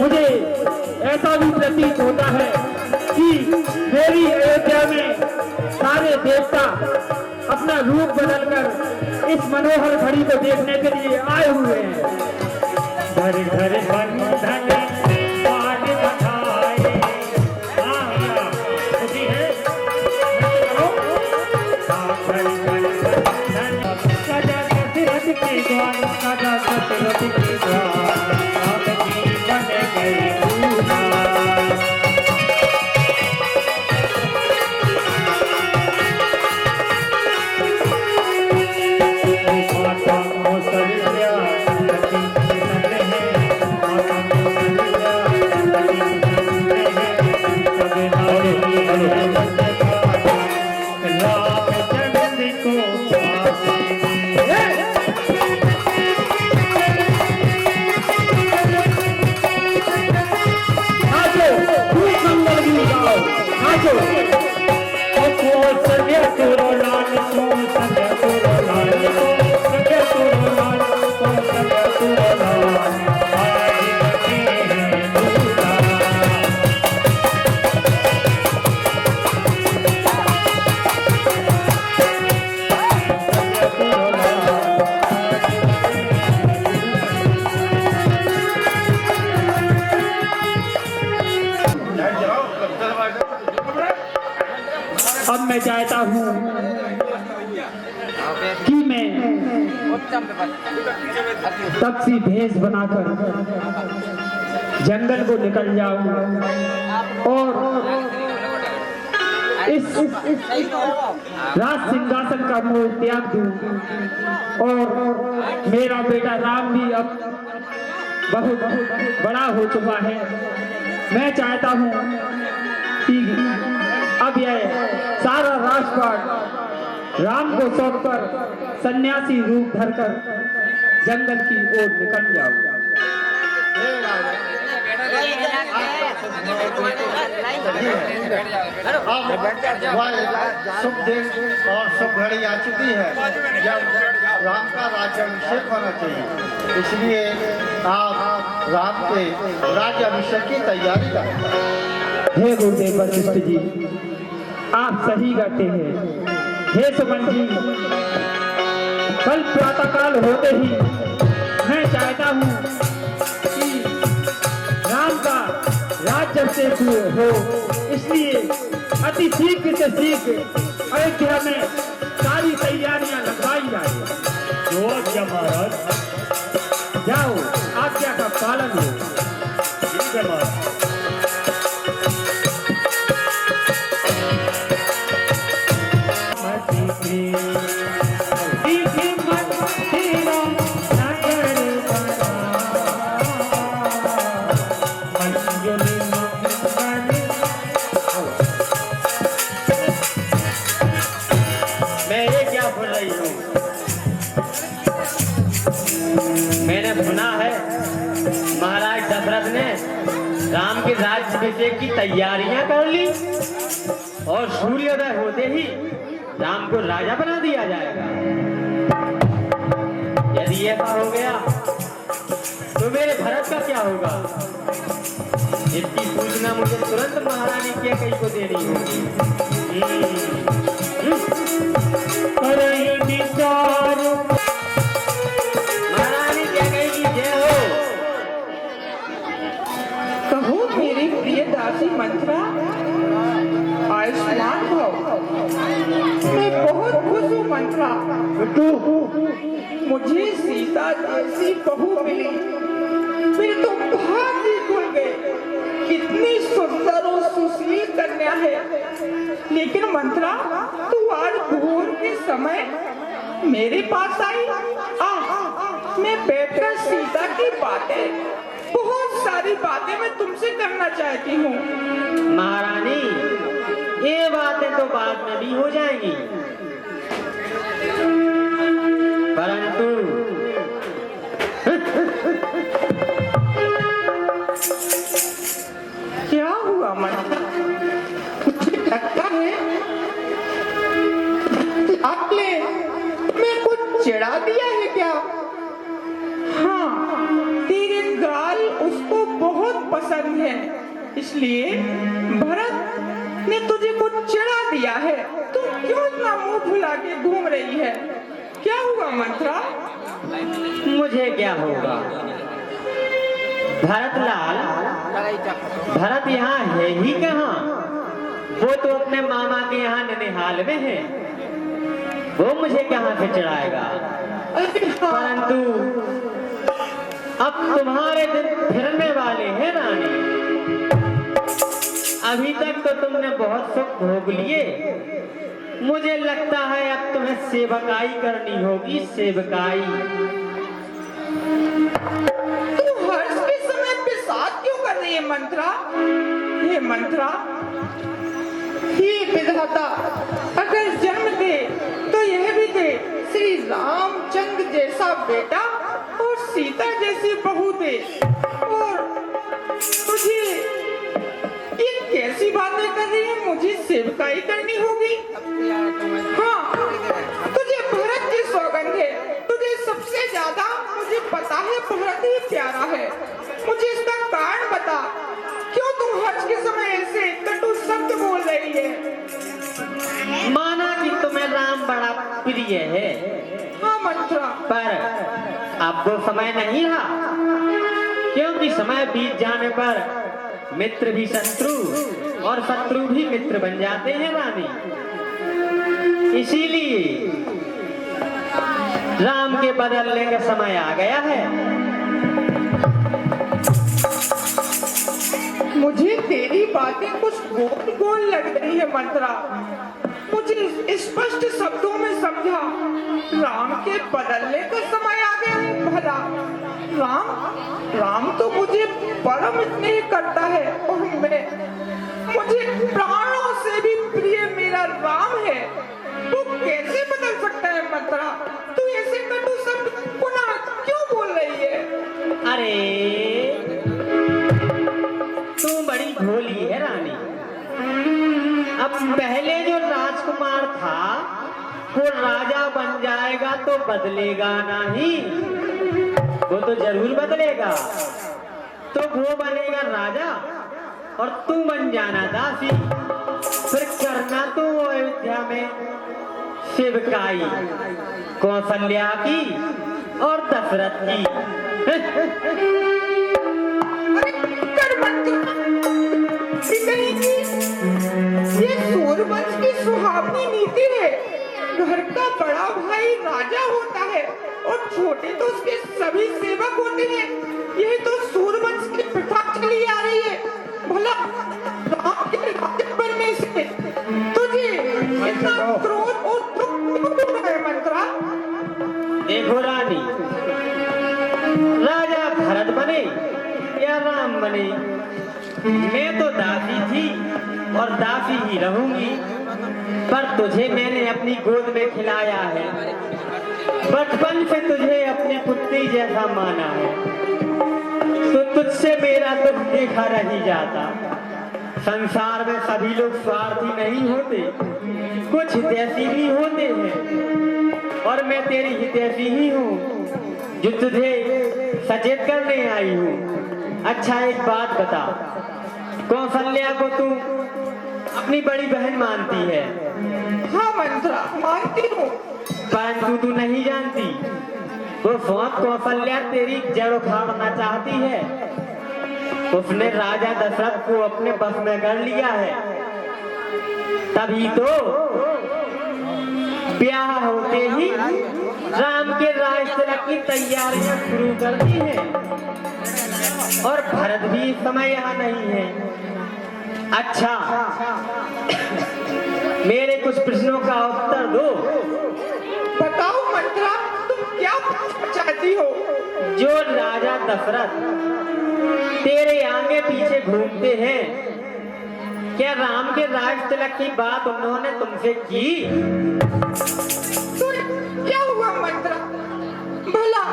मुझे ऐसा भी प्रतीत होता है कि मेरी अयोध्या में सारे देवता अपना रूप बदलकर इस मनोहर घड़ी को देखने के लिए आए हुए हैं। घर घर बंधन पान बधाई आया खुशी है घर घर बंधन सजा दशरथ के द्वार सजा दशरथ के द्वार राम जी बन गए अब मैं चाहता हूँ कि मैं तपसी भेष बनाकर जंगल को निकल जाऊं और इस राज सिंहासन का मोह त्याग दूं और मेरा बेटा राम भी अब बहुत बड़ा हो चुका है। मैं चाहता हूँ कि अब यह सारा राजपाट राम को सौंपकर सन्यासी रूप धरकर जंगल की ओर निकल जाऊं। शुभ दिन और शुभ घड़ी आ चुकी है जब राम का राज्याभिषेक होना चाहिए, इसलिए आप राम के राज्याभिषेक की तैयारी करें। हे गुरुदेव वशिष्ठ जी, आप सही कहते हैं। हे सुमन जी, कल प्रातःकाल होते ही मैं चाहता हूँ कि राम का राज्याभिषेक हो, इसलिए अति शीघ्र से शीघ्र अयोध्या में सारी तैयारियां लगवाई जाए। जो आज्ञा महाराज। जाओ, आज्ञा का पालन हो। ठीक है महाराज। मैंने सुना है महाराज दशरथ ने राम के राज्याभिषेक की तैयारियां कर ली और सूर्योदय होते ही राम को राजा बना दिया जाएगा। यदि ऐसा हो गया तो मेरे भरत का क्या होगा? इसकी सूचना मुझे तुरंत महारानी के कई को देनी होगी। महारानी क्या कहेगी? जय हो। कहो मेरी प्रिय दासी मंत्रा, आयुष्मान भव। मैं बहुत खुश हूँ मंत्रा, मुझे सीता जैसी बहू मिली। मेरे तो भाग्य खुल गए। कितनी सुंदर और सुशील कन्या है। लेकिन मंत्रा, तू आज भोर के समय मेरे पास आई। मैं बैठकर सीता की बातें, बहुत सारी बातें मैं तुमसे करना चाहती हूँ। महारानी, ये बातें तो बाद में भी हो जाएंगी, परंतु क्या हुआ मंत्रा? मुझे लगता है आपने मैं कुछ चिढ़ा दिया है क्या? हाँ, तेरे गाल उसको बहुत इसलिए भरत ने तुझे कुछ चिढ़ा दिया है। तू क्यों इतना मुंह फुला के घूम रही है? क्या हुआ मंत्रा? मुझे क्या होगा? भरतलाल, भरत यहाँ है ही कहाँ? वो तो अपने मामा के यहाँ ननिहाल में है। वो मुझे कहाँ से चढ़ाएगा? परंतु अब तुम्हारे दिन फिरने वाले हैं रानी। अभी तक तो तुमने बहुत सुख भोग लिए। मुझे लगता है अब तुम्हें सेवकाई करनी होगी, सेवकाई। तू हर्ष के समय पे साथ क्यों कर रही है मंत्रा? हे मंत्रा, हे विधाता, अगर जन्म दे तो यह भी दे श्री रामचंद्र जैसा बेटा और सीता जैसी बहू दे। और तुझे ये कैसी बातें कर रही है? मुझे सेवकाई करनी होगी? हाँ, तुझे भरत की सौगंध है। तुझे सबसे ज्यादा मुझे पता है भरत ही प्यारा है। मुझे इसका कारण बता, क्यों तुम हर्ष के समय ऐसे कटु शब्द बोल रही है? माना कि तुम्हें राम बड़ा प्रिय है। हाँ मंत्रा, पर अब वो समय नहीं रहा, क्योंकि समय बीत जाने पर मित्र भी शत्रु और शत्रु भी मित्र बन जाते हैं रानी। इसीलिए राम के बदलने का समय आ गया है। मुझे तेरी बातें कुछ गोल गोल लग रही है मंत्रा। मुझे स्पष्ट शब्दों में समझा। राम के बदलने का समय आ गया है? भला राम तो मुझे परम स्नेह करता है और मुझे प्राणों से भी प्रिय मेरा राम है। तू कैसे बदल सकता है मंत्रा? तू ऐसे कटु शब्द पुनः क्यों बोल रही है? अरे तू बड़ी भोली है रानी। अब पहले जो राजकुमार था वो राजा बन जाएगा तो बदलेगा नहीं। वो तो जरूर बदलेगा। तो वो बनेगा राजा और तू बन जाना दासी। फिर करना तो अयोध्या में सेवकाई, कौशल्या की और दशरथ की। ये सूर्यवंश की सुहावनी नीति है। घर का बड़ा भाई राजा होता है और छोटे तो उसके सभी सेवक होते हैं। यही तो सूर्यवंश की प्रथा चली आ रही है। भला राम के राज्य बनने से तुझे इतना क्रोध और दुख क्यों है मंत्रा? देखो रानी, राजा भरत बने या राम बने, मैं तो दासी थी और दासी ही रहूंगी। पर तुझे मैंने अपनी गोद में खिलाया है। बचपन से तुझे अपनी पुत्री जैसा माना है। तो तुझसे मेरा दुख देखा नहीं जाता। संसार में सभी लोग स्वार्थी नहीं होते, कुछ हितैषी भी होते हैं। और मैं तेरी हितैषी ही हूँ जो तुझे सचेत करने आई हूँ। अच्छा एक बात बता, कौशल्या को तू अपनी बड़ी बहन मानती है? हाँ मंत्रा, मानती हूँ। परंतु तू नहीं जानती वो स्वयं कौशल्या तेरी जड़ उखाड़ना चाहती है। उसने राजा दशरथ को अपने बस में कर लिया है। तभी तो ब्याह होते ही राम के राज तिलक की तैयारियां शुरू कर दी हैं। और भरत भी इस समय यहाँ नहीं है। अच्छा, मेरे कुछ प्रश्नों का उत्तर दो। बताओ मंत्रा, तुम क्या पूछना चाहती हो? जो राजा दशरथ तेरे आगे पीछे घूमते हैं, क्या राम के राज तिलक की बात उन्होंने तुमसे की? क्या हुआ मंत्रा? भला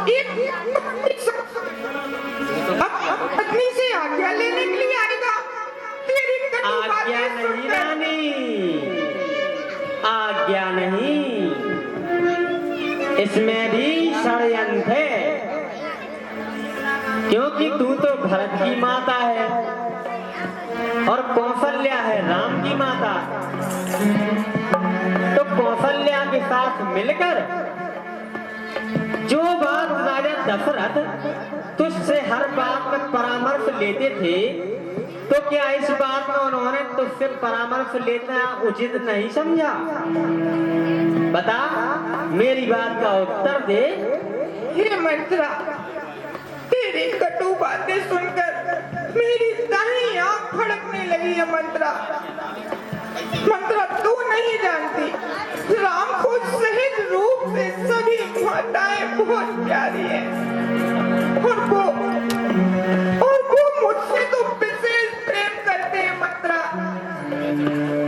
एक पत्नी से आज्ञा लेने के लिए आएगा? तेरी आज्ञा नहीं रानी, आज्ञा नहीं, इसमें भी षड्यंत्र है। क्योंकि तू तो भरत की माता है और कौशल्या है राम की माता। तो कौशल्या के साथ मिलकर जो बात राजा दशरथ तुझसे हर बात में परामर्श लेते थे, तो क्या इस बात में उन्होंने तुझसे परामर्श लेना उचित नहीं समझा? बता, मेरी बात का उत्तर दे। हे मंत्रा, तेरी कटु बातें सुनकर मेरी दाहिनी आंख फड़कने लगी है। मंत्रा, तू नहीं जानती, राम को सहज रूप से सभी माताएं बहुत प्यारी है, और वो मुझसे तो विशेष प्रेम करते हैं। मंत्रा,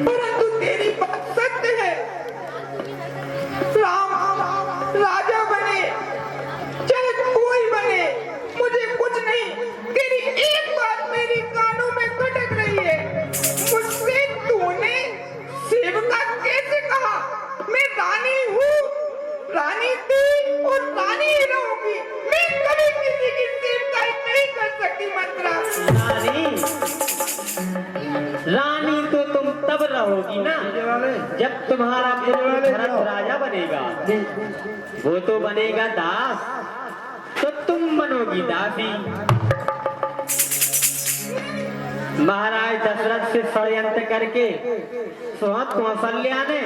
परंतु तेरी बात सत्य है। राम राजा बने चाहे कोई बने, मुझे कुछ नहीं। तेरी एक बात मेरी कानों में खटक रही है। मुझसे तूने सेवका कैसे कहा? मैं रानी हूँ, रानी थी और रानी ही रहूंगी। मैं कभी किसी की सेवकाई नहीं कर सकती। मंत्रा, रानी तो तुम तब रहोगी ना जब तुम्हारा पुत्र भरत राजा बनेगा। वो तो बनेगा दास, तो तुम बनोगी दासी। महाराज दशरथ से षड्यंत्र करके सुहत कौशल्या ने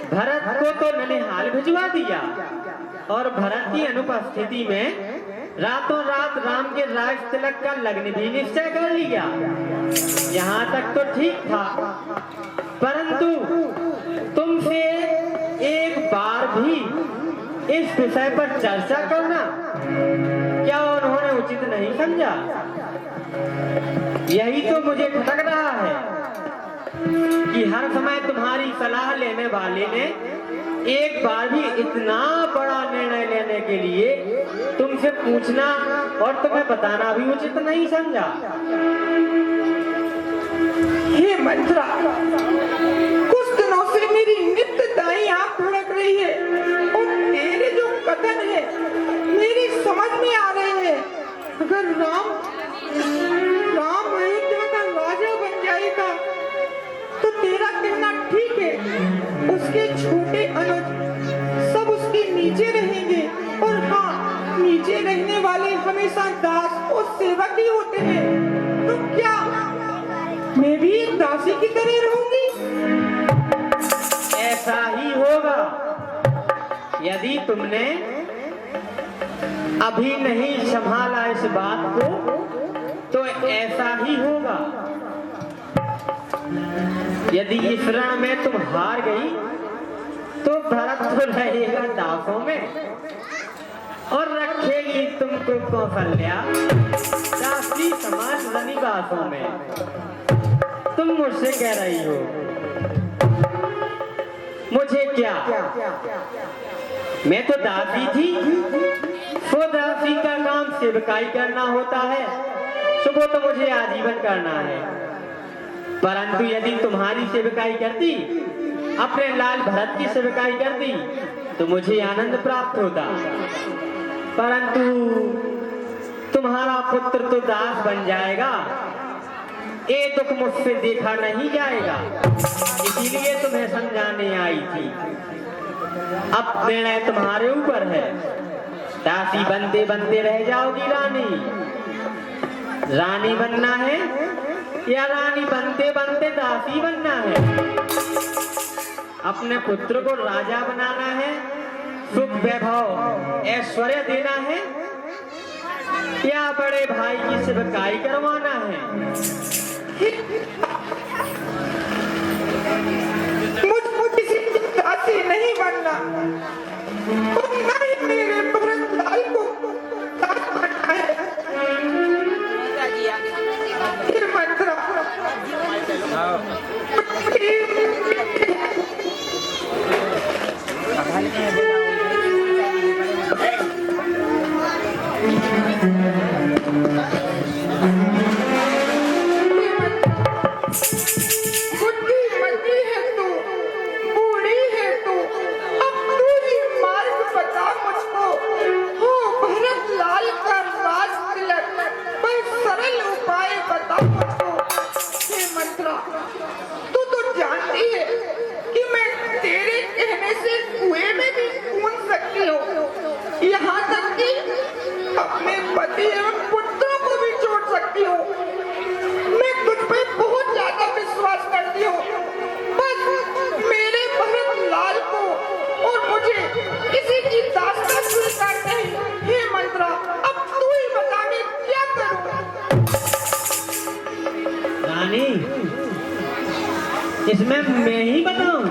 भरत को तो ननिहाल भिजवा दिया, और भरत की अनुपस्थिति में रातों रात राम के राज तिलक का लग्न भी निश्चय कर लिया। यहाँ तक तो ठीक था, परंतु तुमसे एक बार भी इस विषय पर चर्चा करना क्या उन्होंने उचित नहीं समझा? यही तो मुझे खटक रहा है कि हर समय तुम्हारी सलाह लेने वाले ने एक बार भी इतना बड़ा निर्णय लेने के लिए तुमसे पूछना और तुम्हें बताना भी उचित नहीं समझा। हे मंत्रा, कुछ दिनों से मेरी नित्य दाई आंख भड़क रही है, और तेरे जो कथन है मेरी समझ में आ रहे हैं। अगर राम अयोध्या का राजा बन जाएगा तो तेरा कहना ठीक है, उसके छोटे अनुज सब उसके नीचे रहेंगे, और हाँ, नीचे रहने वाले हमेशा दास और सेवक ही होते हैं। तो क्या मैं भी एक दासी की तरह रहूंगी? ऐसा ही होगा। यदि तुमने अभी नहीं संभाला इस बात को, तो ऐसा ही होगा। यदि इस रण में तुम हार गई, तो भरत तो रहेगा दासों में, और रखेगी तुमको कौशल्या दासी समाज वनिवासों में। तुम मुझसे कह रही हो मुझे क्या? मैं तो दासी थी, सो दासी का काम सेवकाई करना होता है, सुबह तो मुझे आजीवन करना है। परंतु यदि तुम्हारी सेवकाई करती, अपने लाल भरत की सेवकाई करती, तो मुझे आनंद प्राप्त होता। परंतु तुम्हारा पुत्र तो दास बन जाएगा, ये दुख मुझसे देखा नहीं जाएगा, इसीलिए तुम्हें समझाने आई थी। अब निर्णय तुम्हारे ऊपर है, दासी बनते बनते रह जाओगी रानी। रानी बनना है या रानी बनते बनते दासी बनना है? अपने पुत्र को राजा बनाना है, सुख वैभव ऐश्वर्य देना है, या बड़े भाई की सेवकाई करवाना है? मुझको किसी की दासी नहीं बनना, और ना ही मेरे भरत लाल को दास बनना है। हे मंत्रा, बुद्धि मती है तू, बूढ़ी है तू, अब तू ही रानी, इसमें मैं ही बताऊं,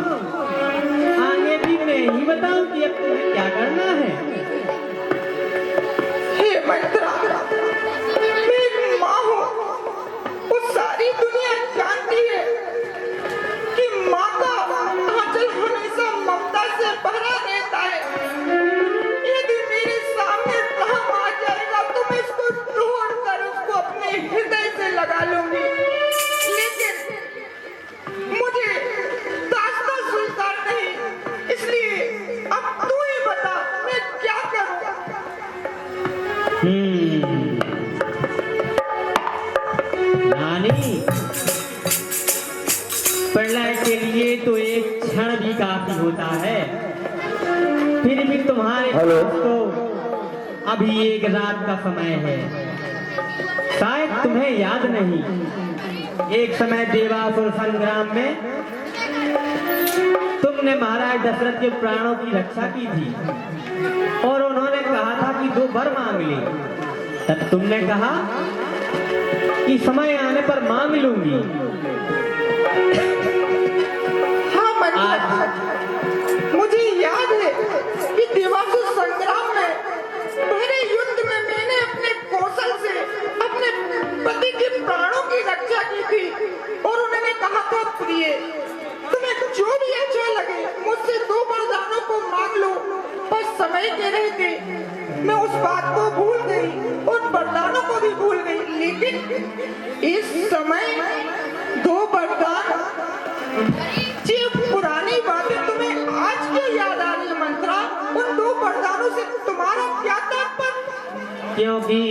आगे भी मैं ही बताऊं कि अब तुम्हें क्या करना है। हे मंत्रा, मैं एक माँ हूँ। वो सारी दुनिया जानती है कि माँ का आंचल हमेशा ममता से भरा रहता है। यदि मेरे सामने राम आ जाएगा तो मैं इसको ढूंढकर उसको अपने हृदय से लगा लूंगी। लेकिन मुझे दास्तां स्वीकार नहीं, इसलिए अब तू ही बता मैं क्या करूं। रानी, प्रलय के लिए तो एक क्षण भी काफी होता है, फिर भी तुम्हारे पास तो अभी एक रात का समय है। शायद तुम्हें याद नहीं, एक समय देवासुर संग्राम में तुमने महाराज दशरथ के प्राणों की रक्षा की थी और उन्होंने कहा था कि 2 वर मांग ले। तब तुमने कहा कि समय आने पर मांग लूंगी। हाँ मंत्रा, मुझे याद है कि देवासुर संग्राम में पहले युद्ध में मैंने अपने कौशल से अपने पति के प्राणों की रक्षा की थी और उन्होंने कहा था प्रिय, तुम्हें जो भी अच्छा लगे मुझसे 2 वरदानों को मांग लो। पर समय के रहते मैं उस बात को भूल गई, उन वरदानों को भी भूल गई। लेकिन इस समय 2 वरदान, ये पुरानी बातें तुम्हें आज क्यों याद आ रही है मंत्रा? उन 2 वरदानों से तुम्हारा क्या तात्पर्य? क्योंकि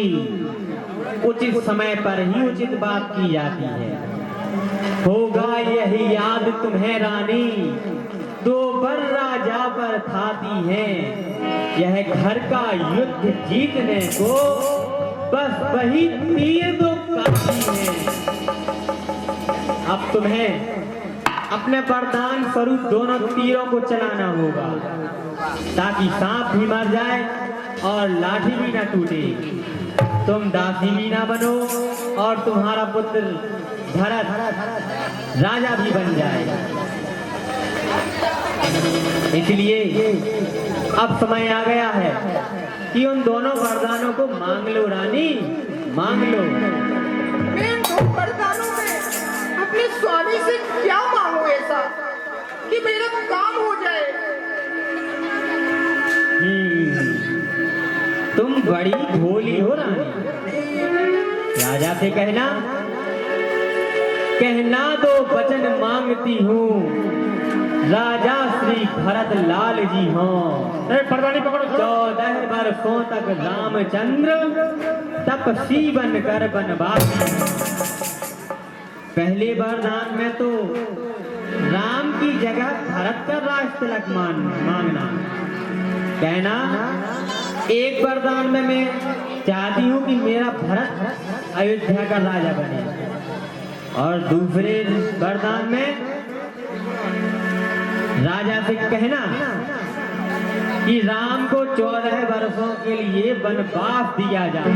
उचित समय पर ही उचित बात की जाती है। होगा यही याद तुम्हें रानी, 2 वर राजा पर थाती हैं, यह घर का युद्ध जीतने को बस वही तीर 2 काफी हैं। अब तुम्हें अपने वरदान स्वरूप दोनों तीरों को चलाना होगा ताकि सांप भी मर जाए और लाठी भी न टूटे, तुम दासी भी ना बनो और तुम्हारा पुत्र भरत राजा भी बन जाए। इसलिए अब समय आ गया है कि उन दोनों वरदानों को मांग लो रानी, मांग लो। मैं इन 2 वरदानों में अपने स्वामी से क्या मांगू ऐसा कि मेरा काम हो जाए? तुम बड़ी भोली हो रानी, राजा से कहना 2 वचन मांगती हूँ, राजा श्री भरत लाल जी हों। 14 वर्षों तक रामचंद्र तपस्वी बनकर बनवासी। पहले वरदान में तो राम की जगह भरत का राज तिलक मांगना। कहना एक वरदान में मैं चाहती हूँ कि मेरा भरत अयोध्या का राजा बने, और दूसरे वरदान में राजा से कहना कि राम को 14 वर्षों के लिए वनवास दिया जाए।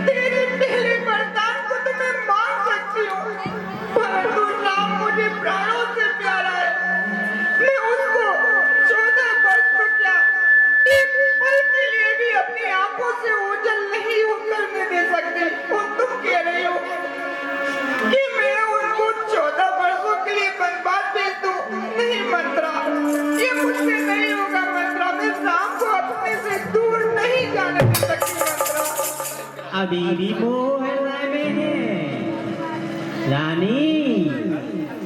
तेरे पहले वरदान को तो मैं मान सकती हूँ, परंतु राम मुझे प्राणों से प्यारा है। मैं उसको 14 वर्ष में क्या, एक पल के लिए भी अपनी आंखों से ओझल नहीं होकर मैं दे सकती। और तुम कह रही हो कि मैं उनको 14 वर्षों के लिए वनवास भेज दूं? नहीं मंत्रा, ये मुझसे नहीं होगा मंत्रा। मैं राम को अपने से दूर नहीं जाने दे सकती मंत्रा। अभी भी मोह हृदय में है रानी,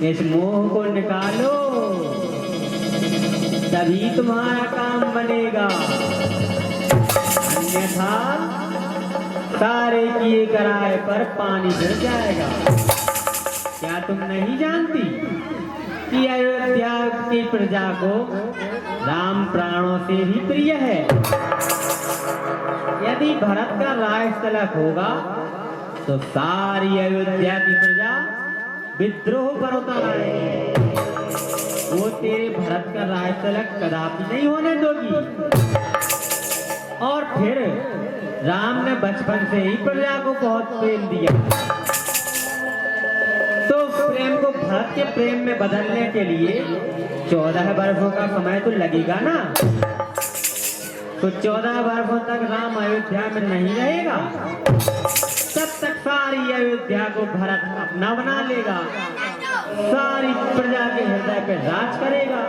इस मोह को निकालो तभी तुम्हारा काम बनेगा, अन्यथा सारे किए कराए पर पानी गिर जाएगा। क्या तुम नहीं जानती कि अयोध्या की प्रजा को राम प्राणों से भी प्रिय है? यदि भरत का राज तिलक होगा तो सारी अयोध्या की प्रजा विद्रोह पर उतर आएगी। वो तेरे भरत का राज तिलक कदापि नहीं होने दोगी, और फिर राम ने बचपन से ही प्रजा को बहुत प्रेम दिया, तो प्रेम को भरत के प्रेम में बदलने के लिए 14 वर्षों का समय तो लगेगा ना। तो 14 वर्षों तक राम अयोध्या में नहीं रहेगा, तब तक सारी अयोध्या को भरत अपना बना लेगा, सारी प्रजा के हृदय पे राज करेगा।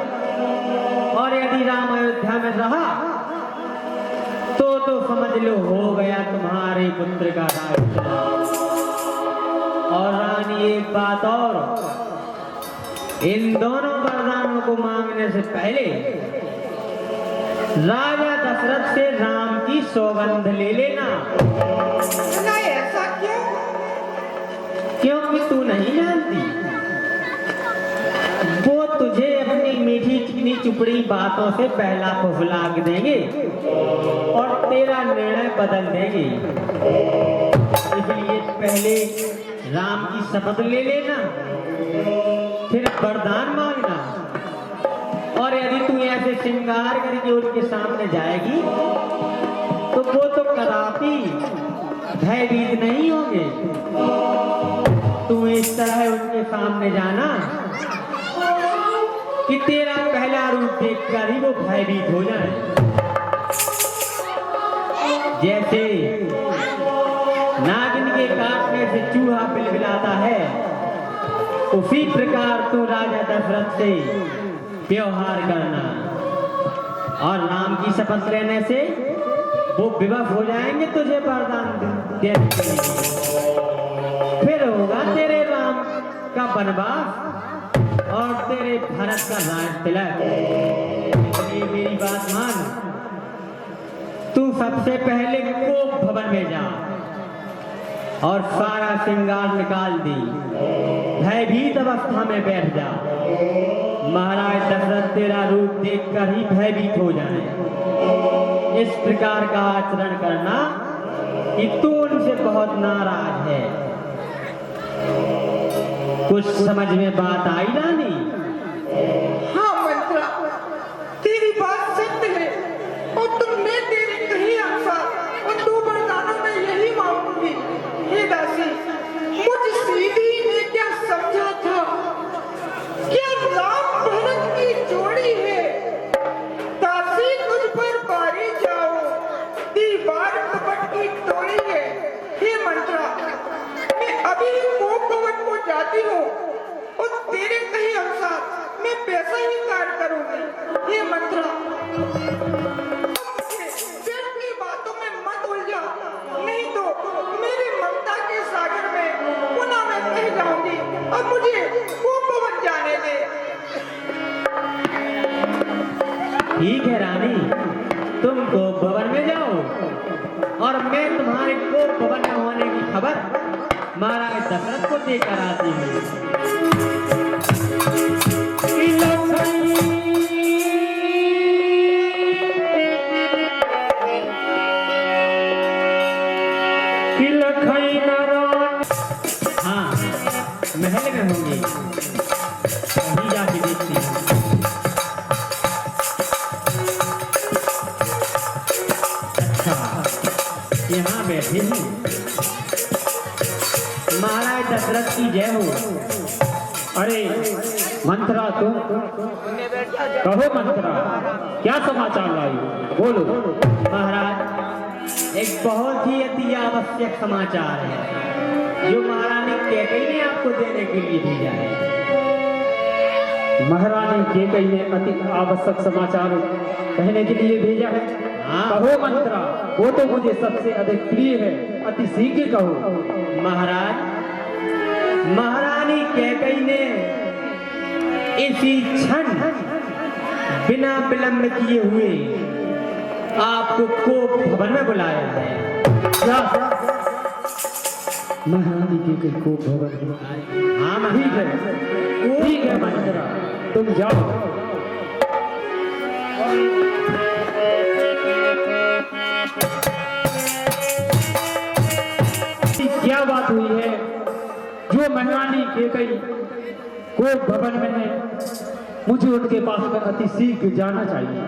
और यदि राम अयोध्या में रहा तो समझ लो हो गया तुम्हारे पुत्र का राज। और रानी एक बात और, इन दोनों वरदानों को मांगने से पहले राजा दशरथ से राम की सौगंध ले लेना। नहीं, ऐसा क्यों? क्योंकि तू नहीं जानती, वो तुझे अपनी मीठी चिकनी चुपड़ी बातों से पहला फुसला देंगे और तेरा निर्णय बदल देंगे। इसलिए पहले राम की शपथ ले लेना, फिर वरदान मांगना। और यदि तू ऐसे श्रृंगार करके उनके सामने जाएगी तो वो तो कदापि भयभीत नहीं होंगे। तू इस तरह उनके सामने जाना कि तेरा पहला रूप देखकर ही वो भयभीत हो जाए। जैसे नागिन के काटने से चूहा बिलबिलाता है, उसी प्रकार तू राजा दशरथ से व्यवहार करना। और राम की शपथ लेने से वो विवश हो जाएंगे तुझे वरदान देने के लिए। फिर होगा तेरे राम का वनवास और तेरे भरत का राज तिलक। इसलिए मेरी बात मान, तू सबसे पहले कोप भवन में जा और सारा श्रृंगार निकाल दी, भयभीत अवस्था में बैठ जा। महाराज दशरथ तेरा रूप देखकर ही भयभीत हो जाए। इस प्रकार का आचरण करना कि तू उनसे बहुत नाराज है। कुछ समझ में बात आई रानी? हाँ मंत्रा, तेरी बात सत्य है और तुमने तेरी कही अनुसार उन 2 वरदानों में यही मांगूंगी। हे दासी, मुझ सीधी ने क्या समझा था? क्या राम भरत की जोड़ी है? दासी तुझ पर बारी जाओ, दीवार कपट की तोड़ी है। हे मंत्रा, मैं अभी कोप भवन को जाती हूँ और तेरे कही अनुसार मैं वैसा ही कार्य करूंगी। हे मंत्रा, अपनी बातों में मत उलझा, नहीं तो मेरी ममता के सागर में पुनः मैं बह जाऊंगी। अब मुझे कोप भवन जाने दे। ठीक है रानी, तुम कोप भवन में जाओ और मैं तुम्हारे कोप भवन में होने की खबर महाराज दशरथ को देकर आती हूँ। हाँ, महल में होंगे, अभी जाके देखती हूँ। यहाँ बैठे हैं। महाराज दशरथ की जय हो। अरे मंत्रा, तुम कहो मंत्रा, क्या समाचार लाई? बोलो। महाराज, एक बहुत ही अति आवश्यक समाचार है जो महारानी कैकेयी ने आपको देने के लिए भेजा है। महारानी कैकेयी ने अति आवश्यक समाचार कहने के लिए भेजा है? हाँ। कहो मंत्रा, वो तो मुझे सबसे अधिक प्रिय है, अति शीघ्र कहो। महाराज, महारानी कैकेयी ने इसी क्षण बिना विलंब किए हुए आपको कोप भवन में बुलाया है। क्या महारानी कैकेयी कोप भवन में? हाँ ठीक है, ठीक है मंत्रा, तुम जाओ। क्या बात हुई है जो महारानी कैकेयी कोप भवन में है? मुझे उनके पास में अति शीघ्र जाना चाहिए।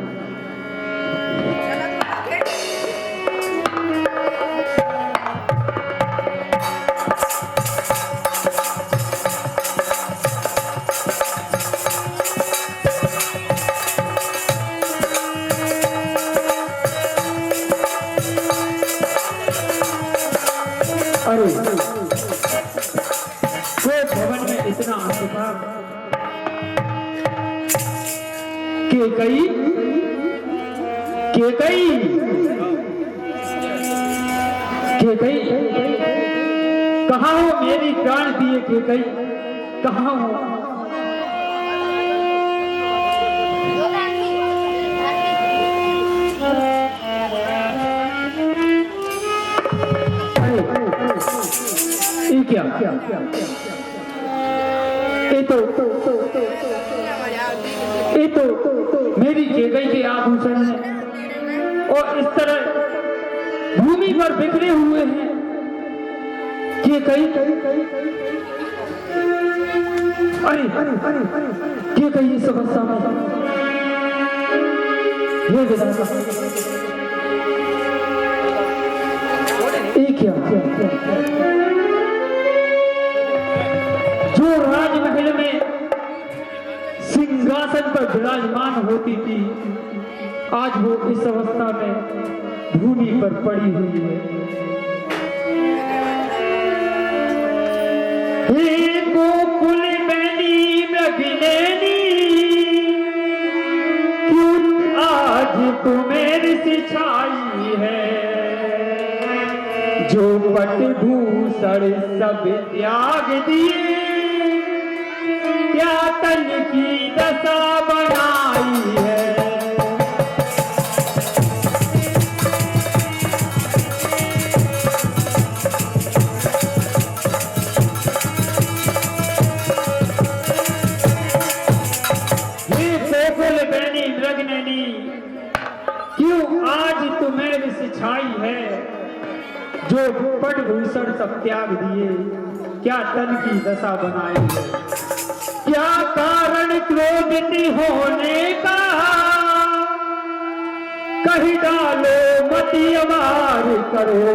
कोई भवन में इतना अंधकार केकई कहाँ हो मेरी प्राण दिए केकई, कहाँ हो? ये क्या ये तो मेरी केकई के आभूषण हैं और इस तरह भूमि पर बिखरे हुए हैं। केकई अरे केकई इस अवस्था में ये विधाता ये क्या जो राजमहल में सिंहासन पर विराजमान होती थी आज वो इस अवस्था में भूमि पर पड़ी हुई है। हे गोकुल बैनी मृगिलेनी क्यों आज तुम्हें सिछाई है, जो पट भूषण सब त्याग दिए क्या तन की दशा बनाई है। क्यों आज तुम्हें सिछाई है, जो पट भूषण सब त्याग दिए क्या तन की दशा बनाई है। क्या कारण क्रोधित होने का कही डालो मति अमार करो,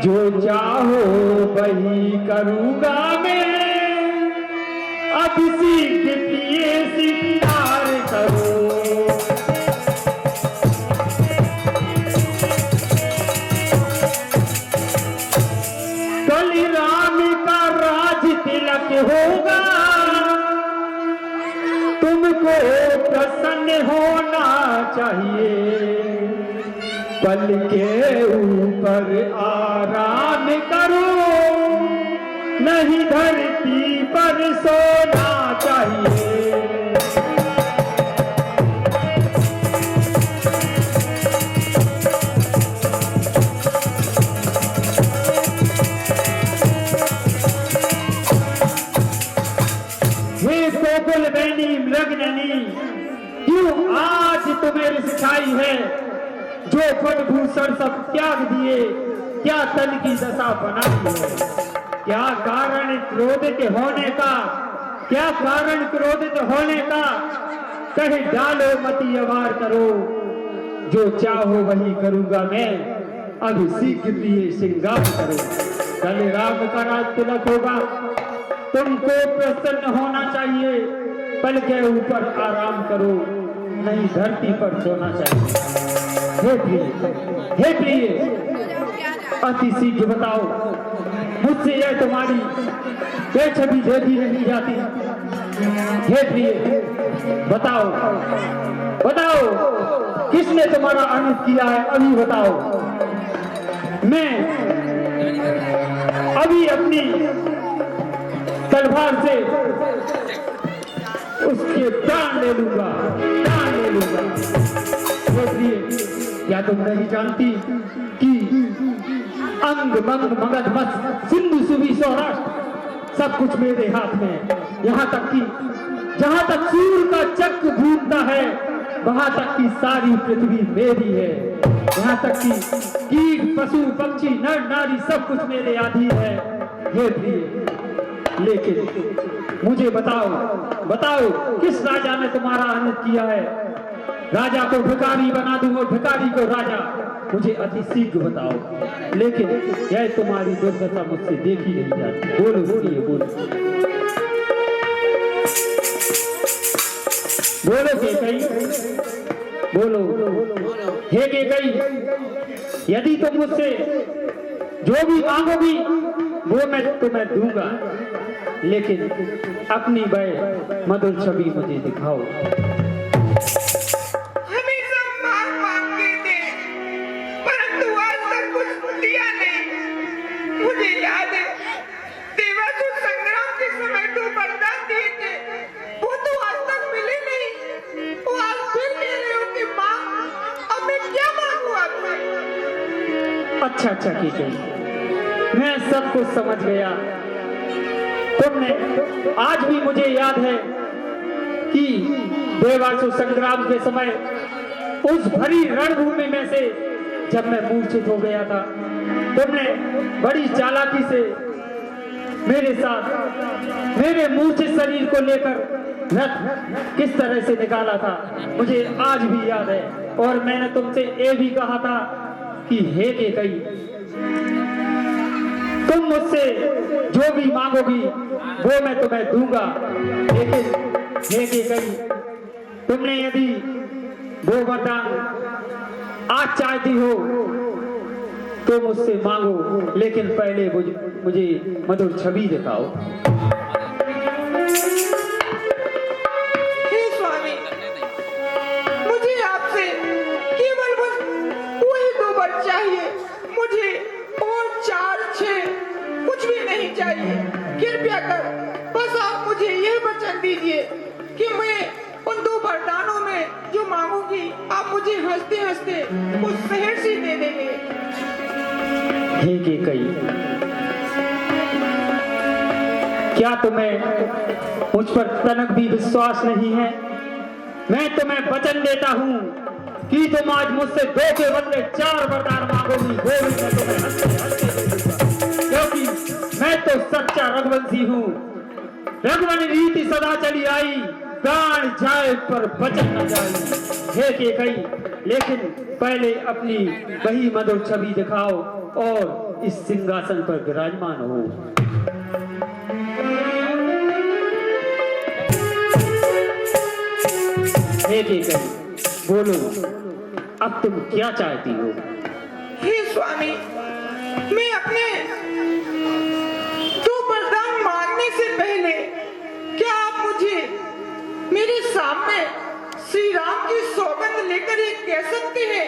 जो चाहो वही करूंगा मैं अब सीख पिए सिखार करो। होगा तुमको प्रसन्न होना चाहिए, पल के ऊपर आराम करो नहीं धरती पर सोना चाहिए। क्यों आज तुम्हें सिखाई है, जो पट भूषण सब त्याग दिए क्या तन की दशा बनाई है। क्या कारण क्रोधित होने का, क्या कारण क्रोधित होने का कहे डालो मति अवार करो, जो चाहो वही करूंगा मैं अब सीख प्रिय श्रृंगार करो। कल राम का राज तिलक होगा तुमको प्रसन्न होना चाहिए, पल के ऊपर आराम करो नहीं धरती पर सोना चाहिए। हे प्रिय अति शीघ्र बताओ मुझसे यह तुम्हारी ये छवि देखी नहीं जाती। हे प्रिय बताओ बताओ किसने तुम्हारा अनुरोध किया है, अभी बताओ। मैं अभी अपनी तलवार से उसके प्राण ले लूंगा। क्या तुम नहीं जानती कि अंग मंग मगध मस सिंधु सुबी सौराष्ट्र सब कुछ मेरे हाथ में, यहाँ तक कि जहाँ तक सूर्य का चक्र घूमता है वहां तक की सारी पृथ्वी मेरी है। यहाँ तक कि कीट पशु पक्षी नर नारी सब कुछ मेरे अधीन है। हे प्रिय लेकिन मुझे बताओ बताओ किस राजा ने तुम्हारा अनुरोध किया है। राजा को भिखारी बना दूं और भिखारी को राजा, मुझे अति शीघ्र बताओ। लेकिन यह तुम्हारी दुर्दशा मुझसे देखी नहीं जाती। बोलो बोलिए बोलो बोलो केकई बोलो। हे केकई यदि तुम मुझसे जो भी मांगोगी वो मैं तुम्हें दूंगा, लेकिन अपनी वह मधुर छवि मुझे दिखाओ। हमेशा मांग मांग के दे, परंतु आज तक कुछ दिया नहीं। मुझे याद है देवासुर संग्राम के समय तो वरदान दिए थे, वो तो आज तक मिले नहीं। वो आज फिर कह रहे हो कि मांग, अब मैं क्या मांगू आपसे? अच्छा ठीक है, मैं सब कुछ समझ गया। तुमने आज भी मुझे याद है कि देवासुर संग्राम के समय उस भरी रणभूमि में से जब मैं मूर्छित हो गया था, तुमने बड़ी चालाकी से मेरे साथ मेरे मूर्छित शरीर को लेकर रथ किस तरह से निकाला था, मुझे आज भी याद है। और मैंने तुमसे ये भी कहा था कि हे केकई, तुम मुझसे जो भी मांगोगी वो मैं तुम्हें दूंगा, लेकिन हे केकई, तुमने यदि वो वरदान आज चाहती हो तो मुझसे मांगो, लेकिन पहले मुझे मधुर छवि दिखाओ। हे स्वामी, मुझे आपसे केवल बस वही 2 वर चाहिए, मुझे और 4-6 कुछ भी नहीं चाहिए। कृपया कर बस आप मुझे यह वचन दीजिए कि मैं उन 2 वरदानों में जो मांगूंगी आप मुझे हंसते हंसते उस शहर से दे देंगे। हे केकई, क्या तुम्हें मुझ पर तनक भी विश्वास नहीं है? मैं तुम्हें वचन देता हूँ कि तुम आज मुझसे 2 के बदले 4 वरदान मांगोगी, वो भी मैं तुम्हें हंसते हंसते दे दूंगा, क्योंकि मैं तो सच्चा रघुवंशी हूँ। रघुवन रीति सदा चली आई, प्राण जाए पर वचन न जाए। हे केकई, लेकिन पहले अपनी वही मधुर छवि दिखाओ और इस सिंहासन पर विराजमान हो। हे केकई, बोलो, अब तुम क्या चाहती हो? हे स्वामी, मैं अपने 2 वरदान मांगने से पहले क्या आप मुझे मेरे सामने श्री राम की सौगंध लेकर ये कह सकते हैं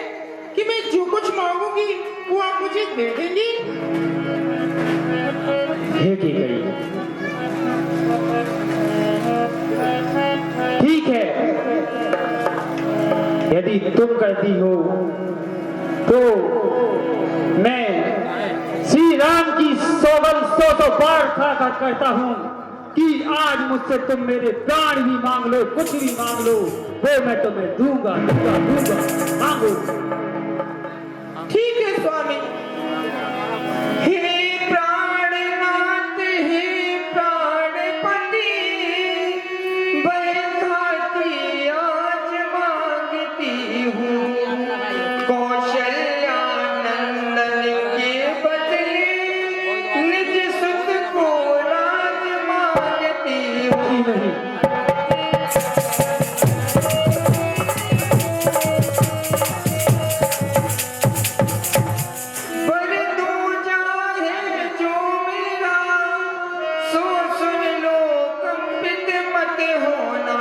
कि मैं जो कुछ मांगूंगी वो आप मुझे दे देंगी? हे केकई, ठीक है, यदि तुम कहती हो तो मैं श्री राम की सौगंध 100 बार खाकर कहता हूँ कि आज मुझसे तुम मेरे प्राण भी मांग लो, कुछ भी मांग लो, वो मैं तुम्हें दूंगा दूंगा दूंगा, मांगो। ठीक है स्वामी। हे प्राणनाथ, हे प्राणपति, बरसाती आज मांगती हूँ, कौशल्या नंदन के बदले निज सुत को राज मांगती हूँ। नहीं, वर दूजा है जो मेरा, सो सुन लो कंपित मत होना,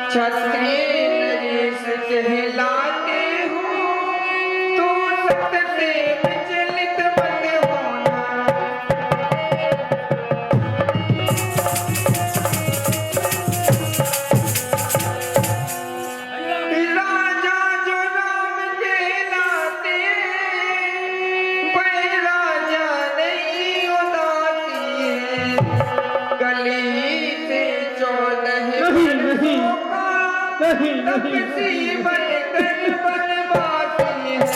क्षत्रिय नरेश कहलाते हो तो सत्य से विचलित मत होना। राजा जो राम कहलाते, वह राजा नहीं उदासी है, गली से 14 नहीं, नहीं, तपसी बनकर बनवासी है।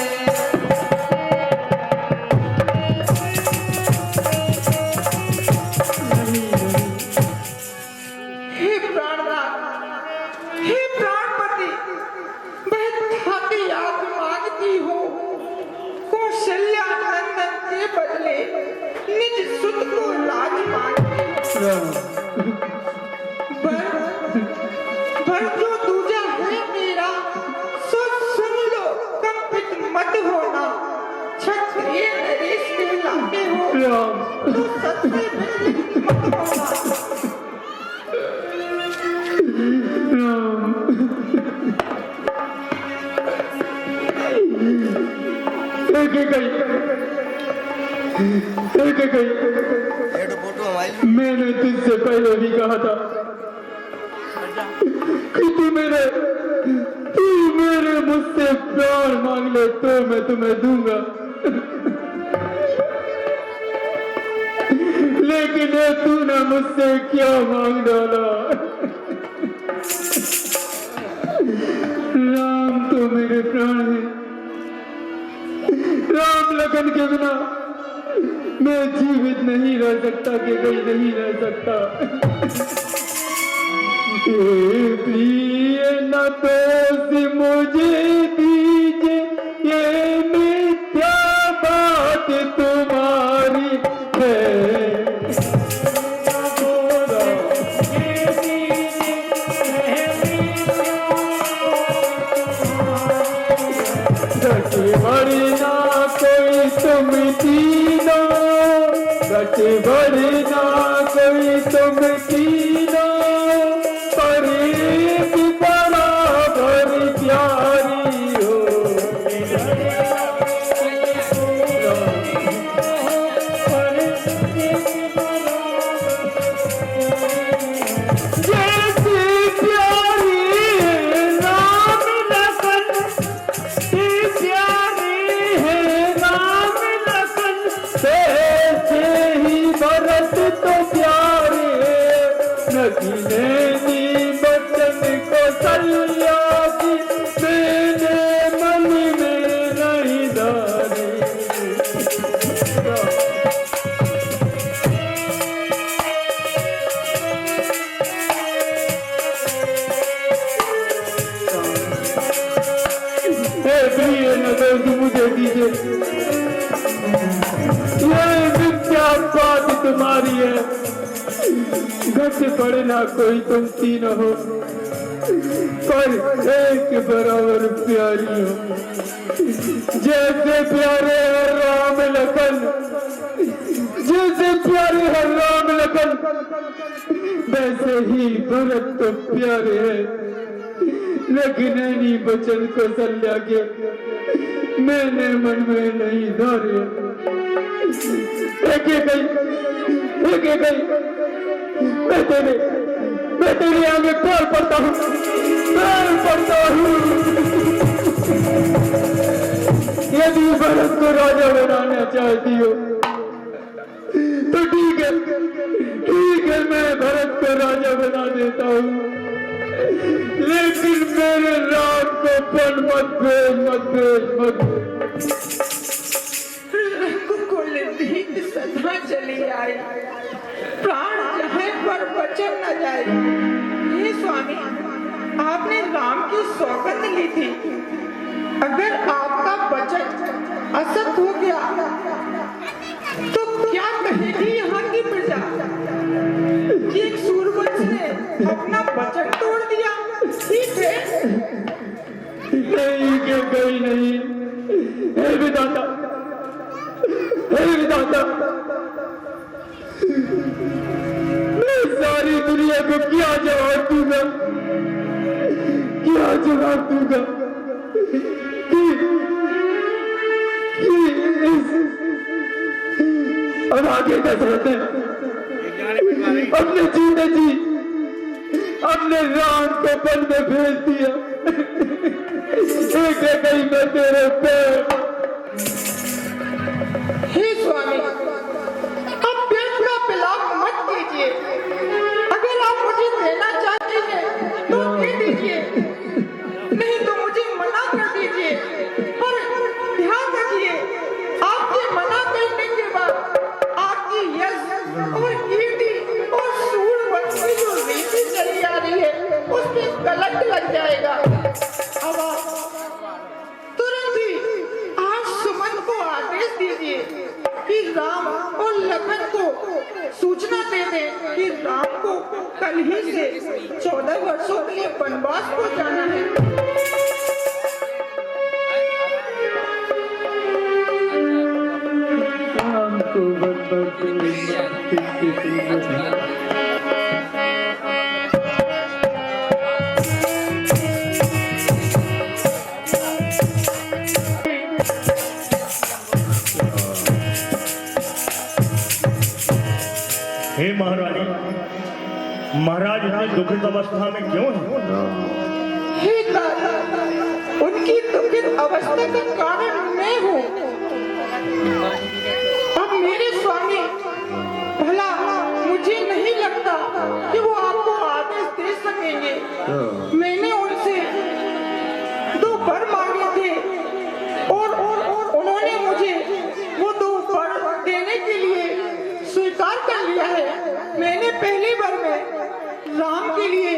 हे प्राणनाथ, हे प्राणपति, बहताती आग मांगती हो, कौशल्या नंदन के बदले निज सुत को राज मांगती हो। पर जो दूजा है मेरा, सो सुन लो कंपित मत होना, क्षत्रिय नरेश कहलाते राम तू सच में बिजली मत होगा। राम मैंने तुझसे पहले भी कहा था कि तू मेरे मुझसे प्यार मांग ले तो मैं तुम्हें दूंगा, लेकिन तूने मुझसे क्या मांग डाला। राम तो मेरे प्राण है, राम लगन के बिना मैं जीवित नहीं रह सकता, कि कहीं नहीं रह सकता। प्रिय न दोष मुझे दीजिए, ये मिथ्या बात तुम्हारी है। बढ़ना कोई तुम तीनों, बढ़ना कोई तुम तीनों, पर एक बराबर प्यारी हो। जैसे प्यारी राम लखन, भरत तो प्यारे, नगीने बचन को सलिया की, मेरे मन में नहीं डाले। प्रिय न दोस्त मुझे दीजिए, ये मिथ्या बात तुम्हारी है। घट पड़ना कोई तुम तीनों हो, पर एक बराबर प्यारी हो। जैसे प्यारे है राम लखन, जैसे प्यारे है राम लखन, वैसे ही भरत तो प्यारे है। नगीने बचन को सल्या के मैंने मन में नहीं धारे। एक मैं तेरे आगे पैर पड़ता हूँ, यदि भरत को राजा बनाना चाहती हो तो ठीक है, मैं भरत को राजा बना देता हूँ, लेकिन मेरे राम को पन मत भेज। रघुकुल भी सदा चली आई, प्राण जाए पर बचन न जाए। ये स्वामी, आपने राम की सौगंध ली थी, अगर आपका वचन असत हो गया तो क्या कहेगी यहाँ की प्रजा कि एक सूरवंश ने अपना वचन तोड़ दिया। ठीक है, नहीं के कोई नहीं। हे विधाता, मैं सारी दुनिया को क्या जवाब दूंगा कि और आगे दशरथ ने अपने जीते जी अपने राम को पन में भेज दिया। कहीं मैं तेरे पैर। हे स्वामी, आप पेट का पिलाप मत कीजिए। अगर आप मुझे देना चाहते हैं तो दे दीजिए, नहीं तो मुझे मना कर दीजिए। पर ध्यान रखिए, आपके मना करने के बाद आपकी यश और कीर्ति और सूरवंश की जो रीति चली आ रही है उस पर कलंक लग जाएगा। अब तुरंत ही आप सुमन को आदेश दीजिए कि राम और लखन को सूचना दे दें कि राम को कल ही से 14 वर्षों के लिए वनवास को जाना है। राम को हे महारानी, महाराज इतनी दुखित अवस्था में क्यों है? हे दादा, उनकी दुखित अवस्था का कारण मैं हूँ। अब मेरे स्वामी, भला मुझे नहीं लगता कि वो आपको आदेश दे सकेंगे। मैंने उनसे 2 वर मांगे थे और उन्होंने मुझे वो 2 वर देने के लिए स्वीकार कर लिया है। मैंने पहली बार में राम के लिए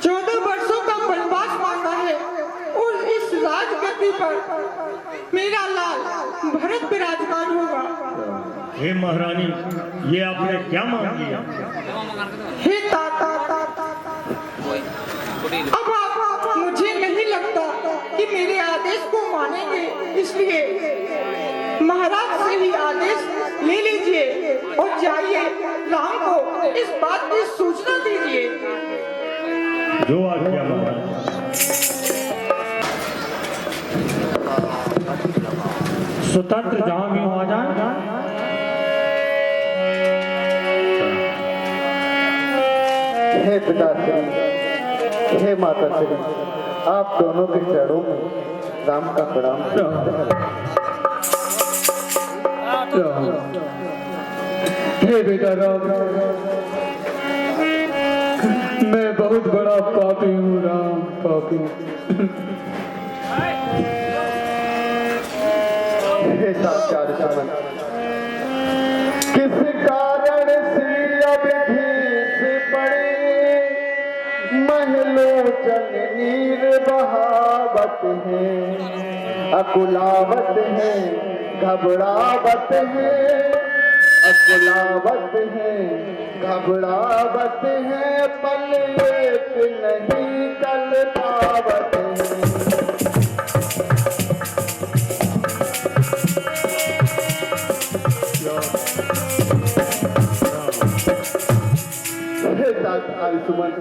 14 वर्षों का वनवास मांगा है और इस राजगद्दी पर मेरा लाल भरत विराजमान होगा। हे महारानी, ये आपने क्या मांग लिया? हे ताता, अब आप मुझे नहीं लगता कि मेरे आदेश को मानेंगे, इसलिए महाराज से ही आदेश ले लीजिए और जाइए राम को इस बात की सूचना दीजिए। जो आज्ञा महाराज। स्वतंत्र जहां भी हो आ जाए। हे पिताश्री, हे माताश्री, आप दोनों के चरणों में राम का प्रणाम। हे बेटा राम, मैं बहुत बड़ा पापी हूँ राम, पापी। हे साक्षात श्रवण, किस कारण श्री अभिधीस पड़े, महलोचन नीर बहावत है, अकुलावत है, घबरावत है, अकुलावत है, घबरावत है, पल एक नहीं कल पावत है। सुमन,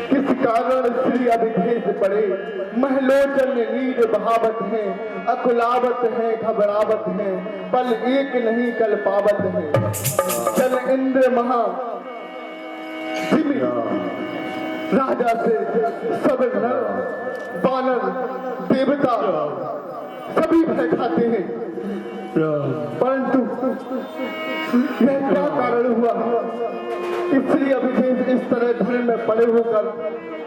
किस कारण श्री अभिधेश पड़े, महलोचन नीर बहावत है, अकुलावत है, घबरावत है, पल एक नहीं कल पावत है। चल इंद्र महा जिमि राजा से सब नर बानर देवता सभी भय खाते हैं, परंतु यह क्या कारण हुआ? इसलिए अभिधेश इस तरह धर्म में पड़े होकर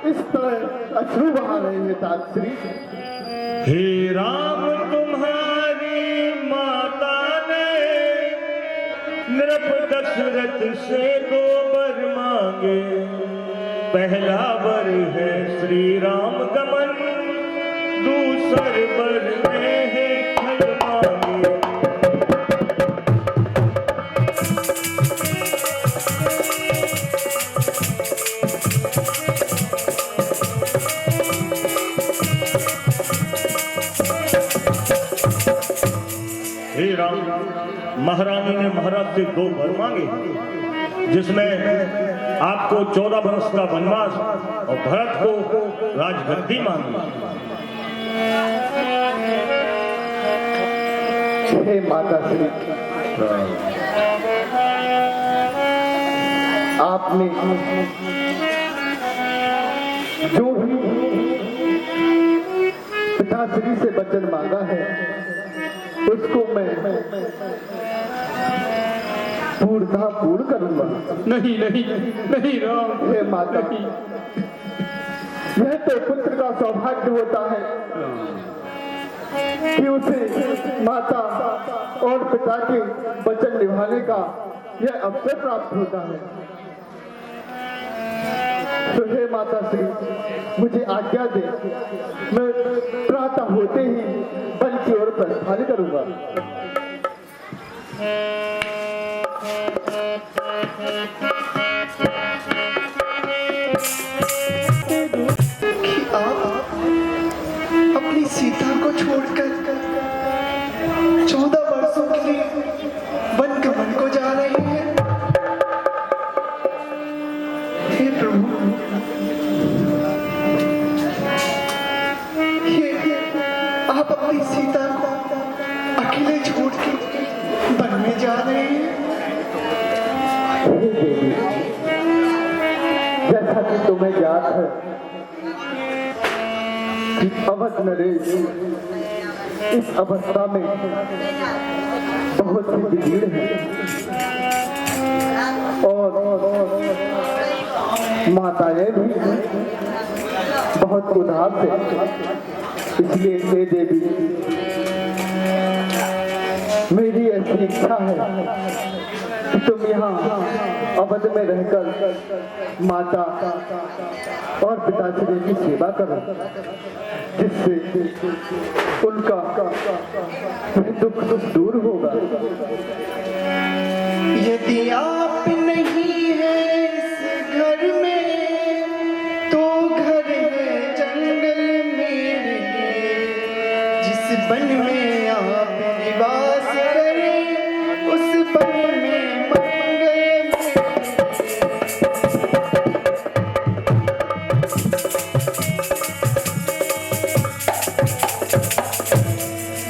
इस तरह अश्रु बहा रहे हैं तात्श्री। हे राम, तुम्हारी माता ने नृप दशरथ से 2 वर मांगे, पहला वर है श्री राम गमन, दूसर वर में है खल मांगे। हे राम, महारानी ने महाराज से 2 वर मांगे, जिसमें आपको 14 वर्ष का वनवास और भरत को राजगद्दी मांगी। हे माता श्री, आपने जो भी पिताश्री से वचन मांगा है उसको मैं पूर्णतः पूर्ण करूंगा। नहीं नहीं नहीं राम, हे माता, यह तो पुत्र का सौभाग्य होता है कि उसे माता और पिता के वचन निभाने का यह अवसर प्राप्त होता है। तो हे माता श्री, मुझे आज्ञा दे, मैं प्रातः होते ही वन की ओर प्रस्थान करूंगा। आप अपनी सीता को छोड़कर 14 वर्षों के लिए रहे हैं? हे देवी, जैसा कि तुम्हें याद है कि अवध नरेश इस अवस्था में बहुत सी भीड़ है और माताएं भी बहुत उदास है। इसलिए हे देवी, मेरी ऐसी इच्छा है कि तुम यहाँ अवध में रहकर माता और पिताश्री की सेवा करो, जिससे उनका दुख दूर होगा। यदि आप नहीं है इस घर में, तो घर है जंगल मेरे लिए। जिस वन में आप निवास करें, उस वन में मंगल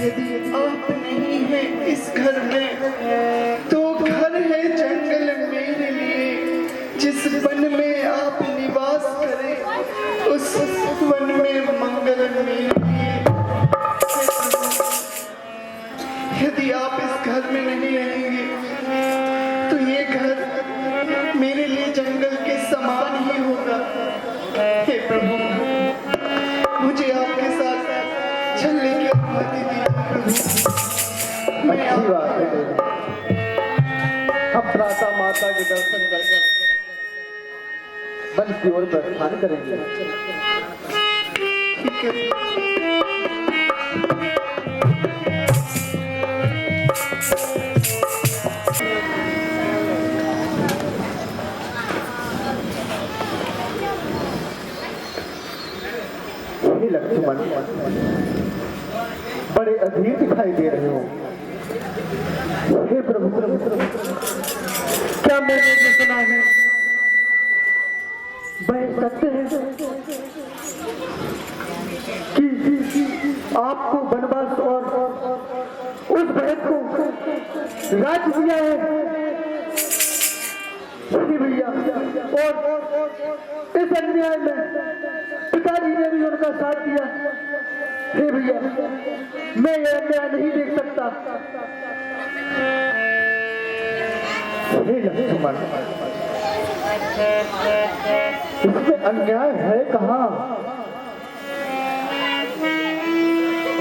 यदि आप नहीं है इस घर में, तो घर है जंगल मेरे लिए। जिस वन में आप निवास करें, उस वन में मंगल मेरे लिए। यदि आप इस घर में नहीं रहेंगे, तो ये घर मेरे लिए जंगल के समान ही होगा। हे प्रभु, मुझे आपके साथ चलने की अनुमति दीजिए। अच्छी बात है देवी, हम प्रातः माता के दर्शन कर वन की ओर प्रस्थान करेंगे। ठीक है। हे लक्ष्मण, बड़े अधीर दिखाई दे रहे हो। हे प्रभु, क्या मैंने जो सुना है वह सत्य है कि आपको वनवास और उस बहन को राज्य दिया है? हे भैया, और इस अन्याय में पिताजी ने भी उनका साथ दिया। हे भैया, मैं यह अन्याय नहीं देख सकता। हे लक्ष्मण, इसमें अन्याय है कहाँ?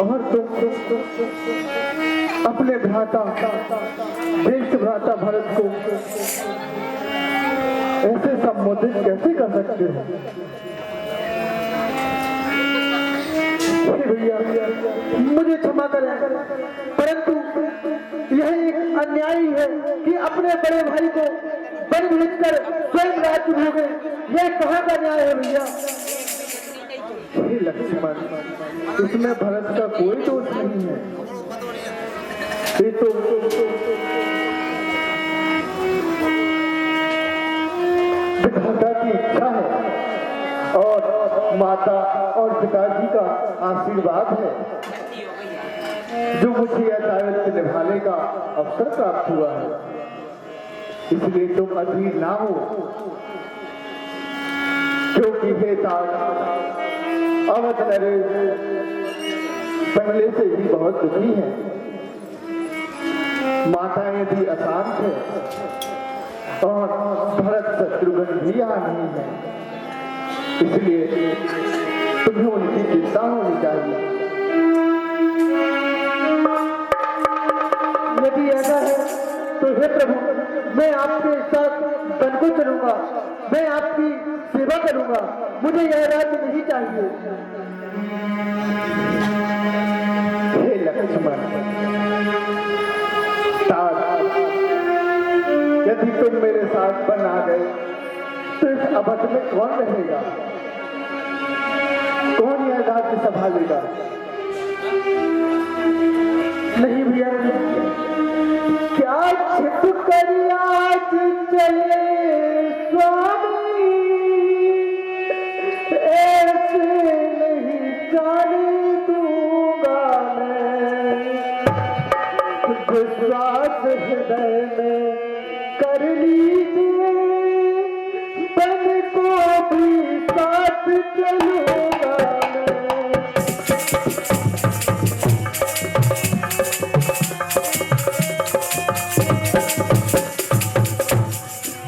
और तुम अपने भ्राता, ज्येष्ठ भ्राता भरत को ऐसे संबोधित कैसे कर सकते हो? भैया, मुझे क्षमा करें, परंतु यह एक अन्याय है कि अपने बड़े भाई को वन भेजकर स्वयं राज्य भोगे। यह कहाँ का न्याय है भैया? हे लक्ष्मण, इसमें भरत का कोई दोष नहीं है। ये तो विधाता की इच्छा है और माता और पिताजी का आशीर्वाद है, जो मुझे यह दायित्व निभाने का अवसर प्राप्त हुआ है। इसलिए तुम अधीर ना हो, क्योंकि हे तात, अवध नरेश पहले से ही बहुत दुखी है। माताएं भी अशांत है और भरत शत्रुघ्न भी यहाँ नहीं है। इसलिए तुम्हें उनकी चिंता होनी चाहिए। यदि ऐसा है तो हे प्रभु, मैं आपके साथ वन को चलूंगा, मैं आपकी सेवा करूंगा। मुझे यह राज्य नहीं चाहिए। हे लक्ष्मण, यदि तुम मेरे साथ वन आ गए तो इस अवध में कौन रहेगा? कौन यह राज्य संभालेगा? नहीं भैया, क्या छिप कर आज चले स्वामी, ऐसे नहीं जाने दूंगा मैं। विश्वास हृदय में कर लीजिए, बन को भी साथ चलूंगा मैं।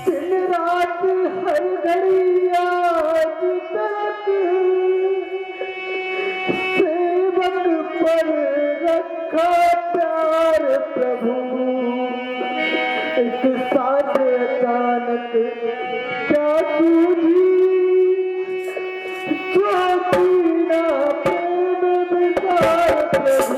दिन रात हर घड़ी आज तक सेवक पर रखा प्यार प्रभु, एक साथ अचानक क्या सूझी, जो बिना प्रेम विचार प्रभु।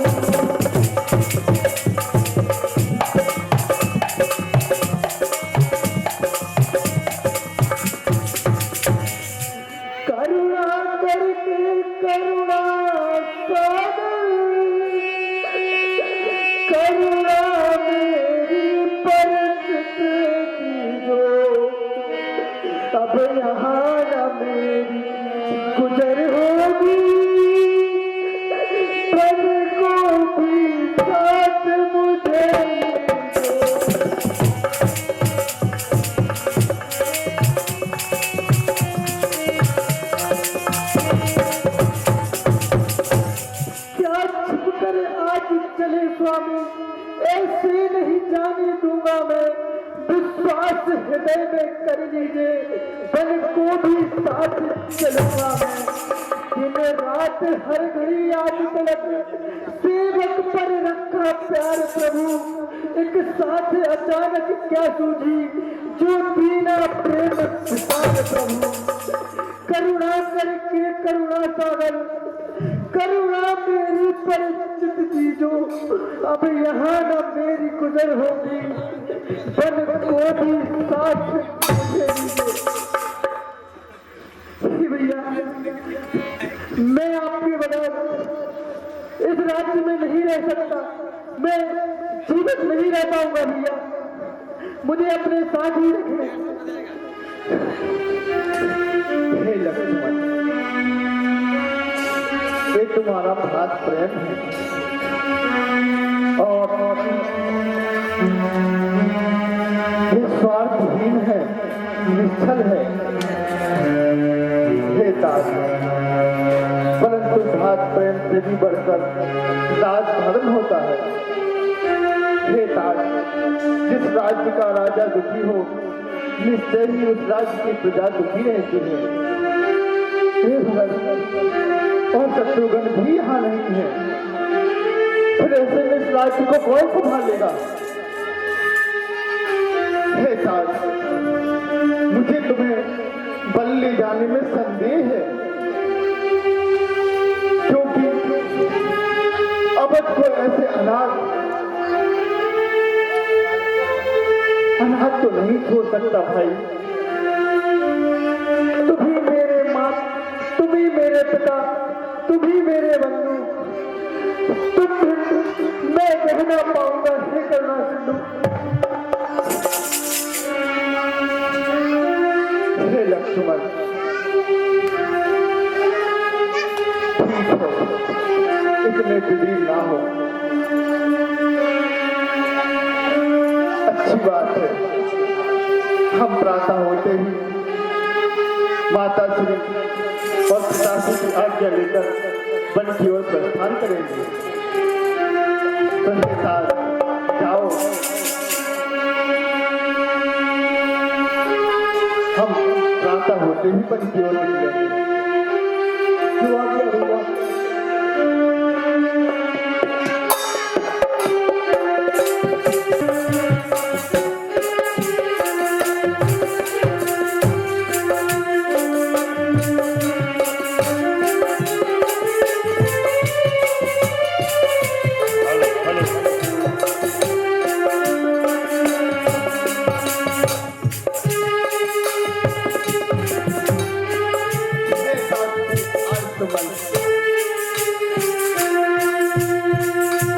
करुणा करके करुणा सागर, करुणा मेरी पर जो अब यहाँ न मेरी गुजर होगी, पर को भी साथ मुझे क्या छुपकर आज चले स्वामी, ऐसे नहीं जाने दूंगा मैं। विश्वास हृदय में कर लीजिए, बन को भी साथ चलूंगा मैं। दिन रात हर घड़ी आज तलक सेवक पर रखा प्यार प्रभु, एक साथ अचानक क्या सूझी, जो बिना प्रेम विचार प्रभु। करुणा करके करुणा सागर, करुणा मेरी परिचित चीजों, अब यहाँ न मेरी गुजर होगी, बन को भी साथ मुझे लीजिए। भैया मैं आपके बगैर इस राज्य में नहीं रह सकता, मैं जीवित नहीं रह पाऊंगा भैया, मुझे अपने साथ ही रखिए। हे लक्ष्मण, ये तुम्हारा भात प्रेम है और ये स्वार्थहीन है, निश्चल है। हे तात, परंतु भात प्रेम से भी बढ़कर राज धर्म होता है। हे तात, जिस राज्य का राजा दुखी हो, निश्चय ही उस राज्य की प्रजा दुखी रहती है। हे भरत और शत्रुघ्न भी यहाँ नहीं है, फिर ऐसे में इस राज्य को कौन संभालेगा? हे तात, मुझे तुम्हें बल ले जाने में संदेह है, क्योंकि अवध को ऐसे अनाथ तो नहीं छोड़ सकता भाई। तुम ही मेरे माँ, तुम ही मेरे पिता, तुम ही मेरे बंधु, तुम मैं कह ना पाऊंगा। हे करुणा सिंधु, हे लक्ष्मण, इतने दिलीर ना हो, अच्छी बात है। हम प्रातः होते ही माता श्री और पिताश्री की आज्ञा लेकर वन की ओर प्रस्थान करेंगे। तो हे तात, जाओ, हम प्रातः होते ही वन की ओर निकलेंगे। जो आज्ञा होगा।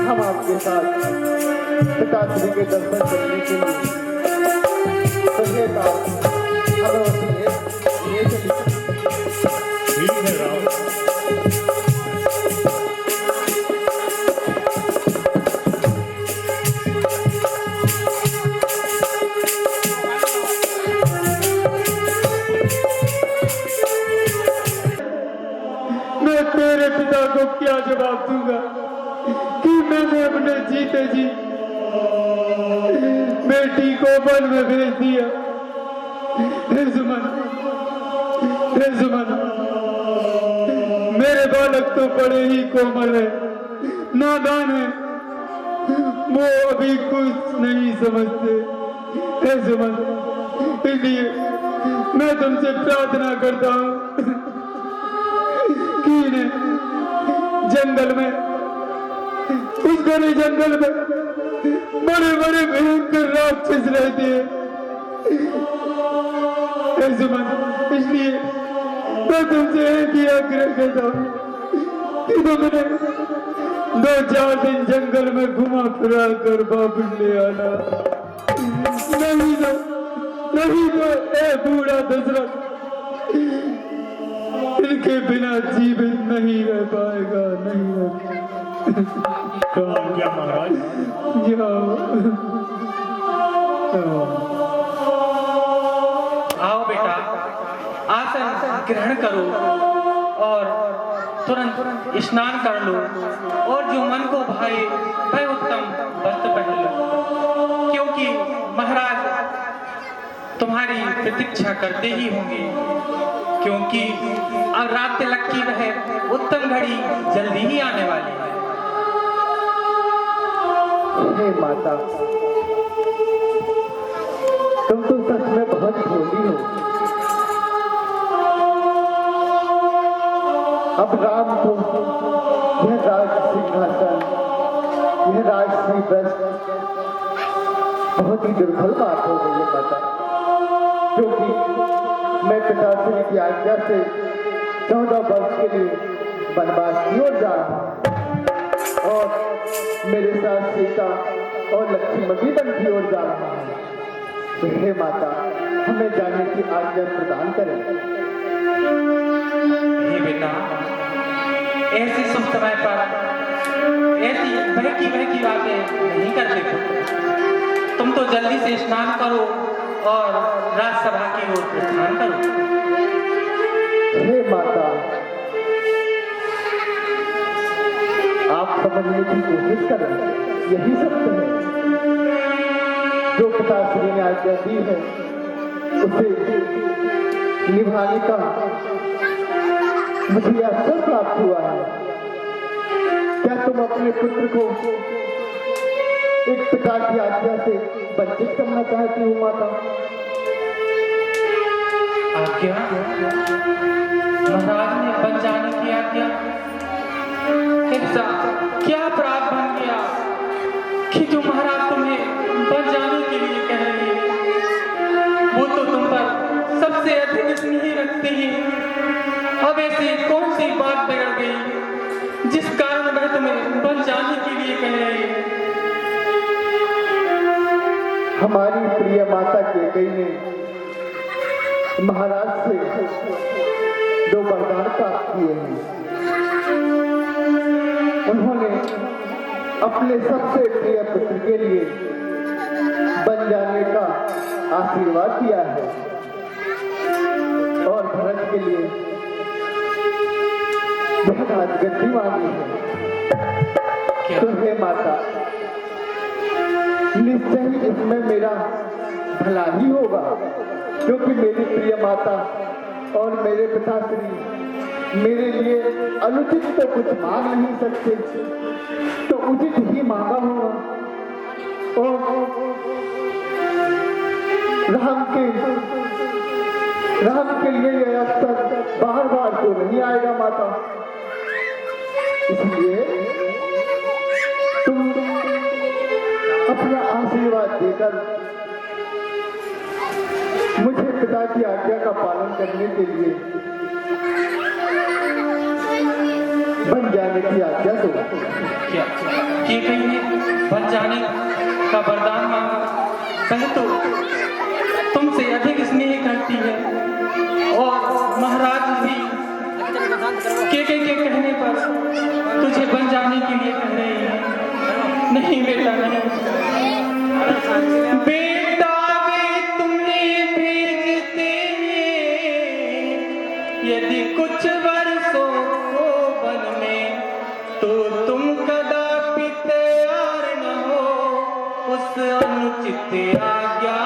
हम आपके साथ पिताश्री के दर्शन करने के लिए ठीक है राम। वन में भेज दिया। हे सुमन, मेरे बालक तो बड़े ही कोमल है, नादान है, वो अभी कुछ नहीं समझते। हे सुमन, इसलिए मैं तुमसे प्रार्थना करता हूँ कि इन्हें जंगल में, उस घने जंगल में बड़े बड़े भयंकर राक्षस रहते हैं। हे सुमन, इसलिए मैं तुमसे एक ही आग्रह करता हूँ कि तुमने 2-4 दिन जंगल में घुमा फिरा कर वापस ले आना। नहीं तो ए बूढ़ा दशरथ इनके बिना जीवित नहीं रह पाएगा, नहीं रह क्या महाराज? आओ बेटा, आसन ग्रहण करो और तुरंत स्नान कर लो और जो मन को भाए वह उत्तम वस्त्र पहन लो, क्योंकि महाराज तुम्हारी प्रतीक्षा करते ही होंगे, क्योंकि अब रात तिलक की वह उत्तम घड़ी जल्दी ही आने वाली है। हे माता, तुम तो सच में बहुत भोली हो। अब राम को यह राज सिंहासन, यह राजश्री ब्रस्ट बहुत ही दुर्बल बात हो गई है माता, क्योंकि मैं पिताश्री की आज्ञा से 14 वर्ष के लिए वनवास की ओर जा रहा हूँ और मेरे साथ सीता और लक्ष्मण भी वन की ओर जा रहा हूँ। हे माता, हमें जाने की आज्ञा प्रदान करें। हे बेटा, ऐसे शुभ समय पर ऐसी बहकी बातें नहीं करते थे। तुम तो जल्दी से स्नान करो और राजसभा की ओर प्रस्थान करो। हे माता, आप समझने की कोशिश करें, यही सत्य है। जो पिताश्री ने आज्ञा दी है उसे निभाने का मुझे अवसर प्राप्त हुआ है। क्या तुम अपने पुत्र को एक पिता की आज्ञा से वंचित करना चाहती हो माता? आज्ञा? महाराज ने बन जाने की आज्ञा? ऐसा क्या अपराध बन गया कि जो महाराज तुम्हें बन जाने के लिए कह रहे हैं? वो तो तुम पर सबसे अधिक स्नेह रखते हैं। अब ऐसी कौन सी बात बिगड़ गई जिस कारण वह तुम्हें बन जाने के लिए कह रहे हैं? हमारी प्रिय माता केकई ने महाराज से 2 वरदान प्राप्त किए हैं। उन्होंने अपने सबसे प्रिय पुत्र के लिए बन जाने का आशीर्वाद दिया है और भरत के लिए राजगद्दी मांगी है। तो हे माता, निश्चय ही इसमें मेरा भला ही होगा, क्योंकि मेरी प्रिय माता और मेरे पिताश्री मेरे लिए अनुचित तो कुछ मांग नहीं सकते, तो उचित ही मांगा होगा। और राम के लिए यह अवसर बार बार तो नहीं आएगा माता, इसलिए तुम अपना आशीर्वाद देकर मुझे पिता की आज्ञा का पालन करने के लिए बन जाने की आज्ञा दो। क्या केकई ने बन जाने का वरदान मांगा? वह तो तुमसे अधिक स्नेह करती है और महाराज भी केकई के कहने पर तुझे बन जाने के लिए कह रहे हैं। नहीं बेटा, नहीं बेटा, वे तुम्हें भेजते हैं यदि कुछ वर्षों को वन में, तो तुम कदापि तैयार न हो उस अनुचित आज्ञा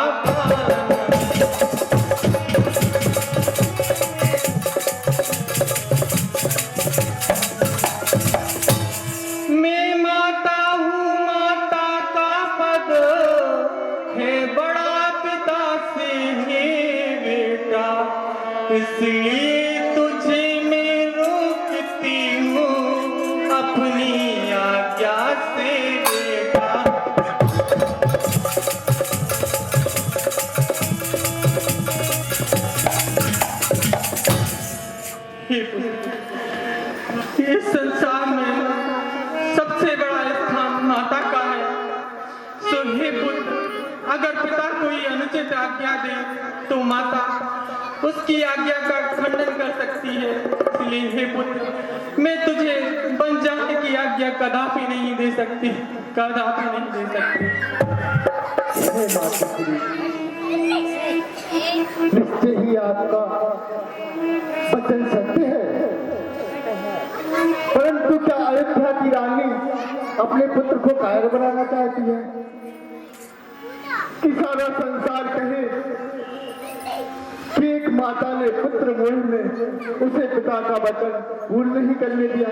इसलिए तुझे मैं रोकती हूँ अपनी आज्ञा से बेटा। ये संसार में सबसे बड़ा स्थान माता का है। सो हे पुत्र, अगर पिता कोई अनुचित आज्ञा दे तो माता उसकी आज्ञा का खंडन कर सकती है। इसलिए हे पुत्र, मैं तुझे बन जाने की आज्ञा कदापि नहीं दे सकती, कदापि नहीं दे सकती। हे माताश्री, निश्चय ही आपका वचन सत्य है, परंतु क्या अयोध्या की रानी अपने पुत्र को कायर बनाना चाहती है कि सारा संसार कहे कि एक माता ने पुत्र मोह में उसे पिता का वचन पूर्ण नहीं करने दिया।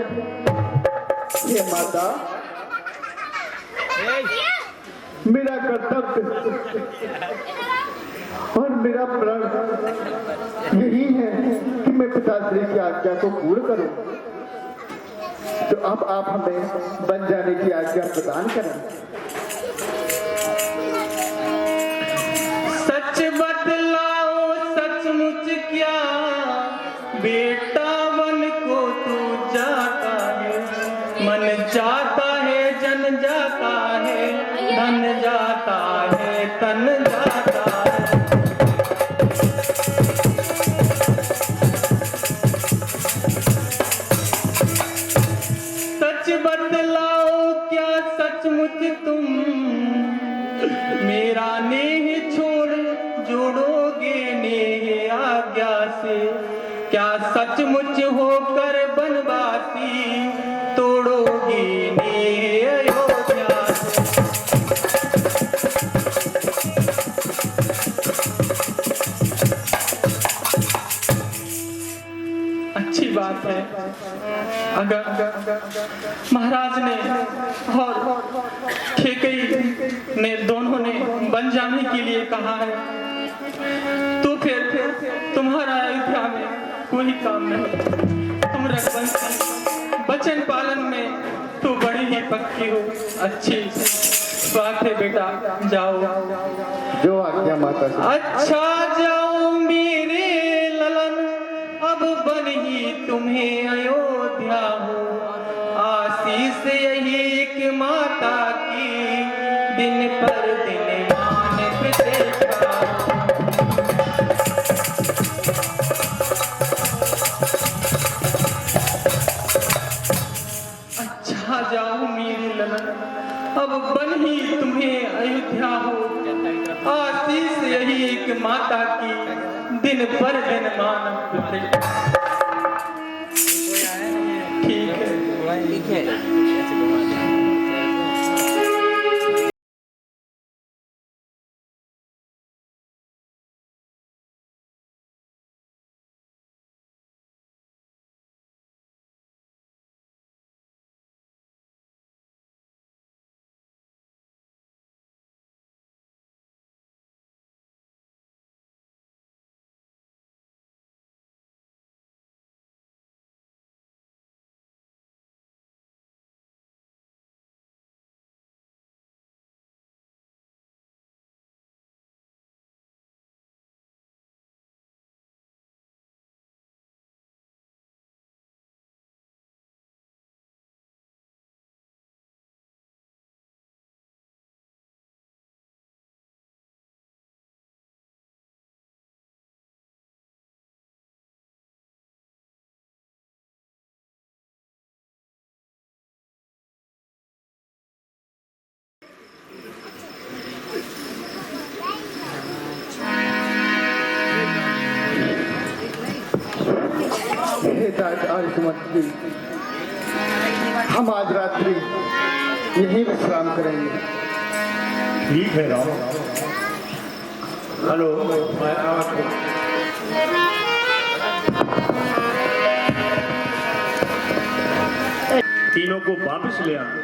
ये माता, मेरा कर्तव्य और मेरा प्रण यही है कि मैं पिताश्री की आज्ञा को पूर्ण करूं। तो अब आप हमें बन जाने की आज्ञा प्रदान करें। सच बतलाओ सचमुच क्या बेटा बन को तू जाता है, मन जाता है जन जाता है, धन जाता है तन जाता है। सच बतलाओ क्या सचमुच तुम मेरा नेह छोड़ जोड़ोगे नेह आज्ञा से, क्या सचमुच होकर बनवासी तोड़ोगे नेह अयोध्या से। अच्छी बात है, अगर महाराज ने और केकई ने दोनों ने बन जाने के लिए कहा है, तो फिर तुम्हारा अयोध्या में कोई काम नहीं। तुम रघुवंश वचन पालन में तो बड़ी ही पक्की हो। अच्छी बात है बेटा, जाओ। जो आज्ञा माता जी। अच्छा जाओ मेरे ललन, अब बन ही तुम्हें अयोध्या हो। आशीष यही कि माता की दिन पर दिन मान प्रतिष्ठा। अच्छा जाओ मेरे ललन, अब बन ही तुम्हें अयोध्या हो। आशीष यही कि माता की दिन पर दिन मान प्रतिष्ठा। ठीक है। हम आज रात्रि यहीं विश्राम करेंगे। ठीक है राम। हेलो, तीनों को वापस ले आना।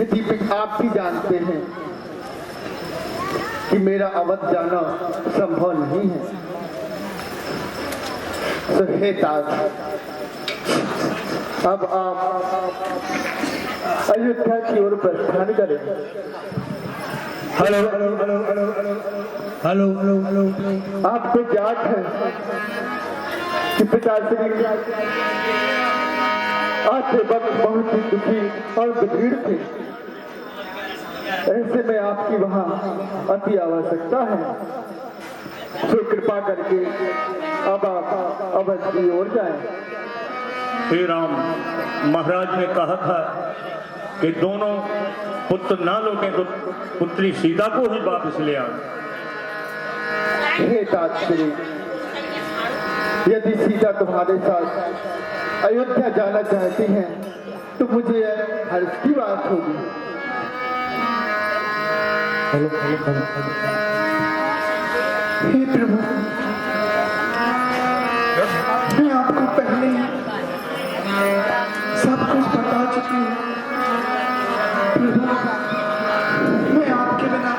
दीपक, आप भी जानते हैं कि मेरा अवध जाना संभव नहीं है। तो हे तात, अब आप अयोध्या की ओर प्रस्थान करें। Hello hello hello hello hello hello hello आपको ज्ञात है कि पिताश्री आते वक्त बहुत ही दुखी और गंभीर थे। ऐसे में आपकी वहाँ अति आवश्यकता है, तो कृपा करके अब आप अवध की ओर जाएं। हे राम, महाराज ने कहा था कि दोनों पुत्र ना लौटे तो पुत्री सीता को ही वापस ले आओ। हे तात्श्री, यदि सीता तुम्हारे साथ अयोध्या जाना चाहती हैं तो मुझे हर्ष की बात होगी। हे प्रभु, मैं आपको पहले ही सब कुछ बता चुकी हूँ। प्रभु, मैं आपके बिना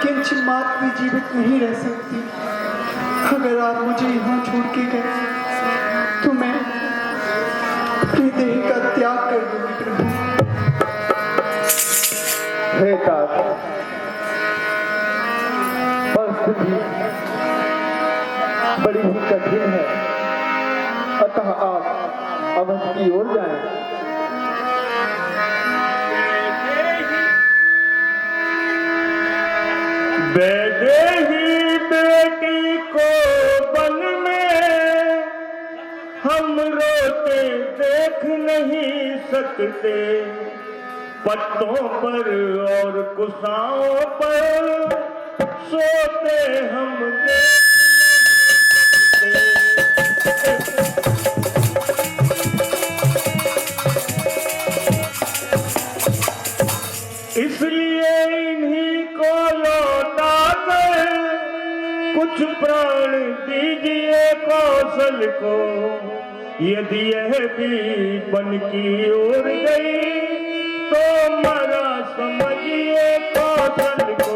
किंचित मात्र भी जीवित नहीं रह सकती। अगर आप मुझे यहाँ छोड़ के गए तो मैं अपनी देह का त्याग कर दूंगी। प्रभु, हे तात, परिस्थिति बड़ी ही कठिन है, अतः आप अवध की ओर जाएं। वैदेही बेटी को वन में हम रोते देख नहीं सकते, पत्तों पर और कुशाओं पर सोते हम देख इसलिए इन्हीं को लौटा कर कुछ प्राण दीजिए कौशल को। यदि यह भी बन की ओर गई तो मरा समझिए कौशल को।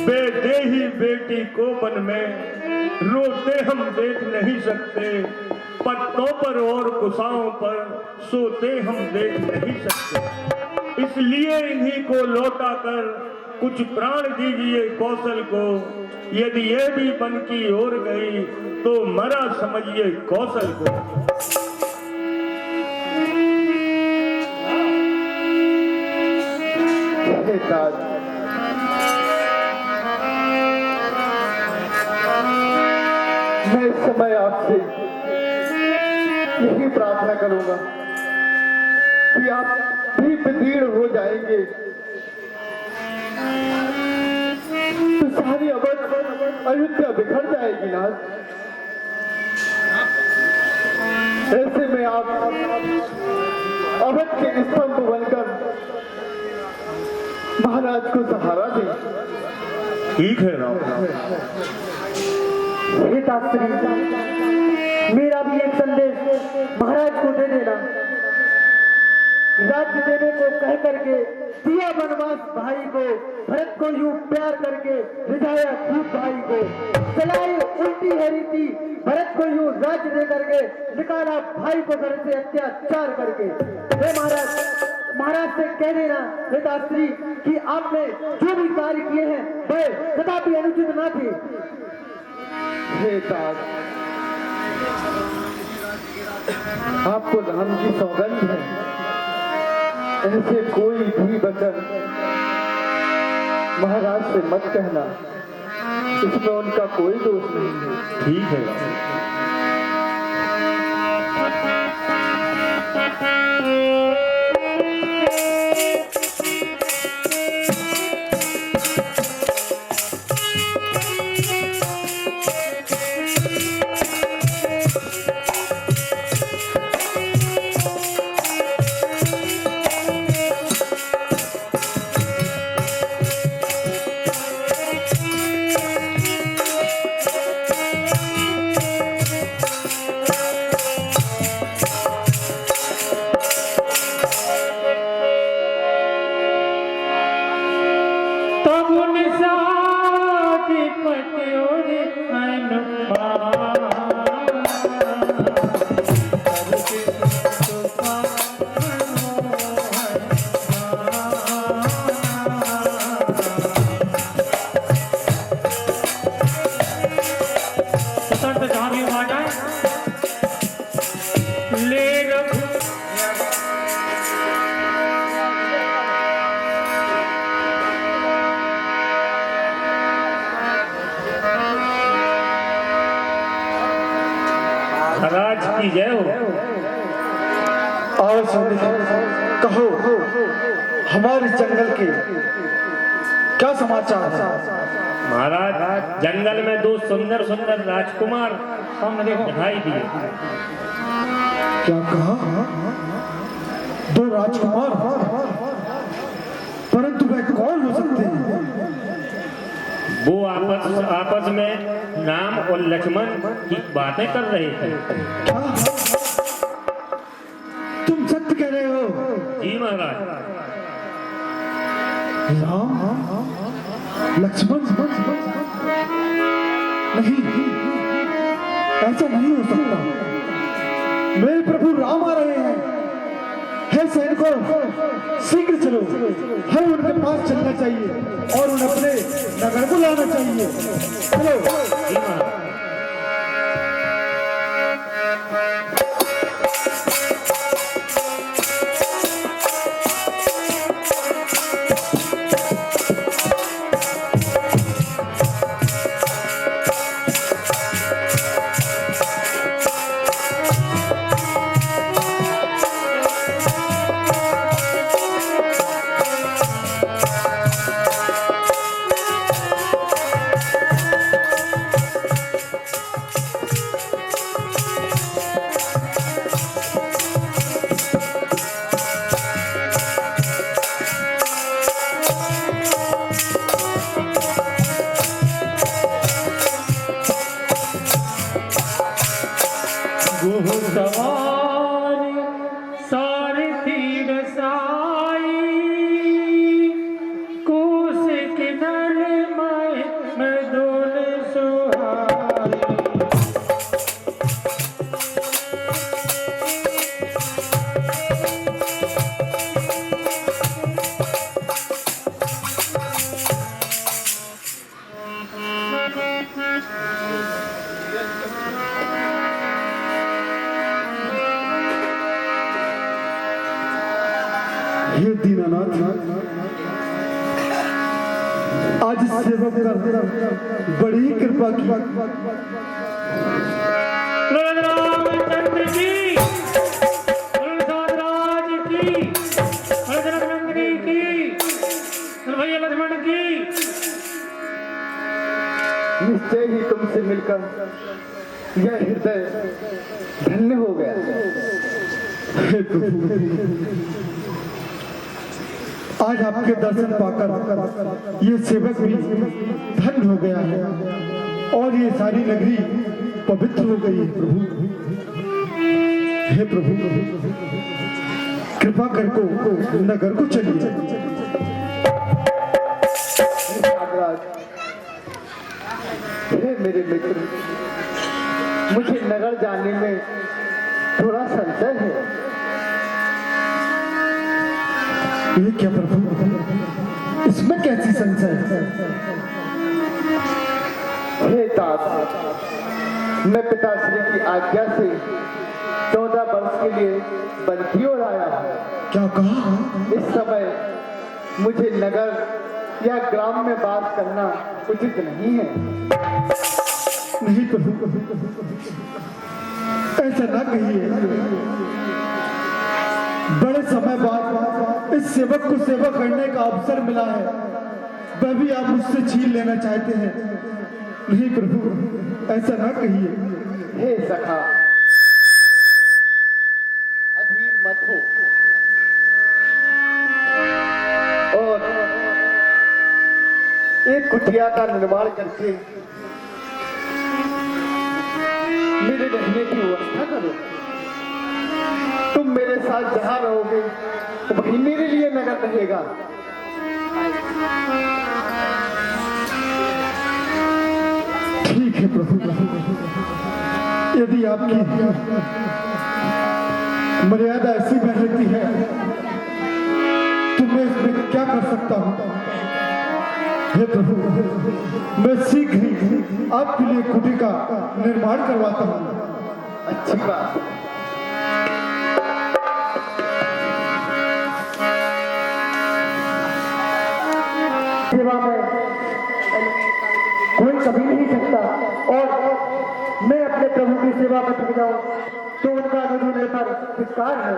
बेदेही बेटी को वन में रोते हम देख नहीं सकते, पत्तों पर और कुशाओं पर सोते हम देख नहीं सकते। इसलिए इन्हीं को लौटा कर कुछ प्राण दीजिए कौशल को। यदि यह भी बन की ओर गई तो मरा समझिए कौशल को। हे तात, मैं इस समय आपसे यही प्रार्थना करूंगा कि आप भी विदीर्ण हो जाएंगे तो सारी अवध अयोध्या बिखर जाएगी नाथ। ऐसे में आप अवध के स्तंभ बनकर महाराज को सहारा दें। ठीक है राम। हे तात्श्री, मेरा भी एक संदेश महाराज को दे देना। राज्य देने को कह करके दिया वनवास भाई को, भरत को यूं प्यार करके रिझाया खूब भाई को, चलाई उल्टी है रीति, भरत को यूं राज्य दे करके निकाला भाई को घर से अत्याचार करके। हे महाराज, महाराज से कह देना हे तात्श्री कि आपने जो भी कार्य किए हैं वह कदापि अनुचित न थे। हे तात, आपको राम की सौगंध है, ऐसे कोई भी वचन महाराज से मत कहना, इसमें उनका कोई दोष नहीं है। ठीक है राम। जहाँ भी वहाँ जाए। ले रखो महाराज की जय हो। और कहो हमारे जंगल के क्या समाचार है? महाराज जंगल में दो सुंदर सुंदर राजकुमार सामने देखो। दिखाई दिए। क्या कहा? दो राजकुमार? परंतु वह कौन हो सकते हैं? वो आपस में राम और लक्ष्मण की बातें कर रहे थे। क्या? तुम सत्य कह रहे हो? जी महाराज। राम लक्ष्मण? नहीं, ऐसा नहीं हो सकता। मेरे प्रभु राम आ रहे हैं। हे सैनिकों, शीघ्र चलो, हमें उनके पास चलना चाहिए और उन्हें अपने नगर को लाना चाहिए। चलो। जी महाराज। हे दीनानाथ, आज सेवक कर बड़ी कृपा की। रामचंद्र की, राज की, जनकनंदिनी की, भैया लक्ष्मण की। निश्चय ही तुमसे मिलकर यह हृदय धन्य हो गया। हे प्रभु, आज आपके दर्शन पाकर ये सेवक भी धन्य हो गया है और ये सारी नगरी पवित्र हो गई है। प्रभु, हे प्रभु, कृपा कर को नगर को चलिए। हे मेरे मित्र, मुझे नगर जाने में थोड़ा संशय है। ये क्या प्रभु, इसमें कैसी संशय है? हे तात, मैं पिताश्री की आज्ञा से 14 वर्ष के लिए बंदी हो आया हूँ। क्या कहा? इस समय मुझे नगर या ग्राम में बात करना उचित नहीं है। नहीं प्रभु, ऐसा ना कहिए। बड़े समय बाद इस सेवक को सेवा करने का अवसर मिला है, वह भी आप मुझसे छीन लेना चाहते हैं। नहीं प्रभु, ऐसा ना कहिए। हे सखा, अधीर मत हो और एक कुटिया का निर्माण करके मेरे रहने की व्यवस्था करो। तुम मेरे साथ जहां रहोगे वही मेरे लिए नगर रहेगा। ठीक है प्रभु, यदि आपकी मर्यादा ऐसी रहती है तो मैं इसमें क्या कर सकता हूं? हे प्रभु, मैं शीघ्र ही आपके लिए कुटी का निर्माण करवाता हूँ। अच्छी बात। सेवा में कोई कभी नहीं सकता, और मैं अपने प्रभु की सेवा में थक जाऊं तो उनका अनुरोध मेरे पर धिक्कार है।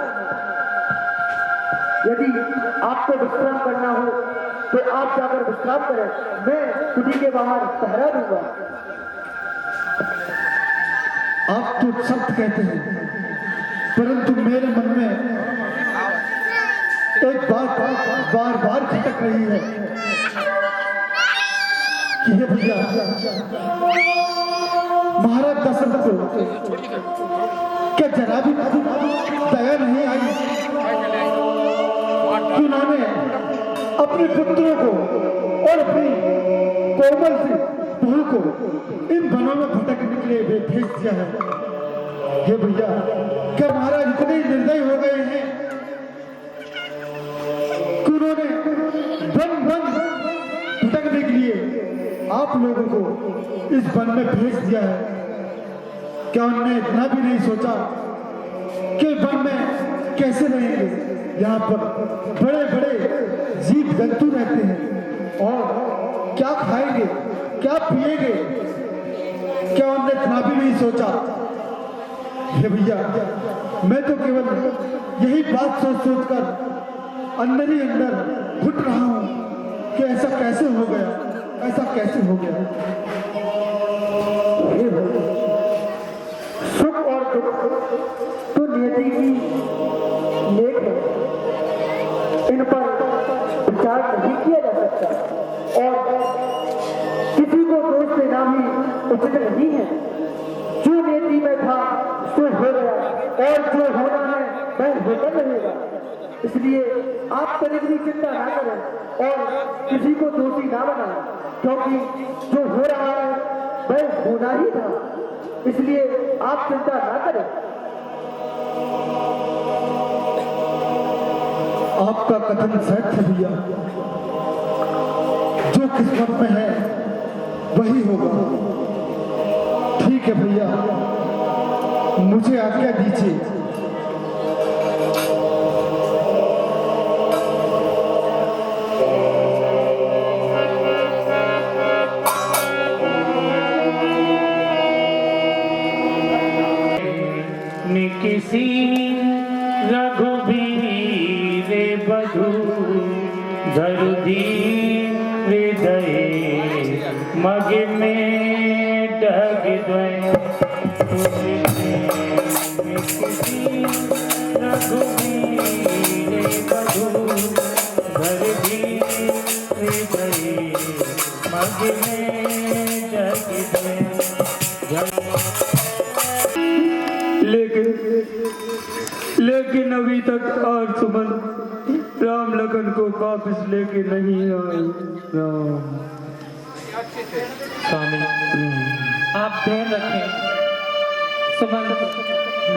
यदि आपको विश्राम करना हो तो आप जाकर विश्राम करें, मैं कुटी के बाहर पहरा दूंगा। आप तो सत्य कहते हैं, परंतु मेरे मन में एक बात बार बार खटक रही है कि हे भैया, महाराज दशरथ को क्या जरा भी दया नहीं आई कि उन्होंने अपने पुत्रों को और अपनी कोमल सी बहू को इन वनों में भटकने के लिए भेज दिया है। हे भैया, क्या महाराज इतने निर्दयी हो गए हैं कि उन्होंने वन भटकने के लिए आप लोगों को इस वन में भेज दिया है? क्या उन्होंने इतना भी नहीं सोचा कि वन में कैसे रहेंगे? यहाँ पर बड़े बड़े जीव जंतु रहते हैं, और क्या खाएंगे, क्या पिएंगे? क्या उन्होंने इतना भी नहीं सोचा? हे भैया, मैं तो केवल यही बात सोच कर अंदर ही अंदर घुट रहा हूँ कि ऐसा कैसे हो गया, ऐसा कैसे हो गया। सुख और दुख तो नियति की लेख है, इन पर विचार नहीं किया जा सकता, और किसी को दोष देना भी उचित नहीं है। जो नियति में था सो हो गया, और जो होना है वह होकर रहेगा। इसलिए आप करीब भी चिंता ना करें और किसी को दोषी ना बनाएं, क्योंकि जो हो रहा है वह होना ही था। इसलिए आप चिंता ना करें। आपका कथन सत्य है भैया, जो किस्मत में है वही होगा। ठीक है भैया, मुझे आज्ञा दीजिए। किसी रघुबीर बधू धरुदी हृदय मग में डग द्वय किसी रघुबीर बधू धरुदी हृदय मग में डग द्वय। लेकिन अभी तक और सुमन राम लखन को वापस लेके नहीं आए। स्वामी, आप ध्यान रखें, सुमन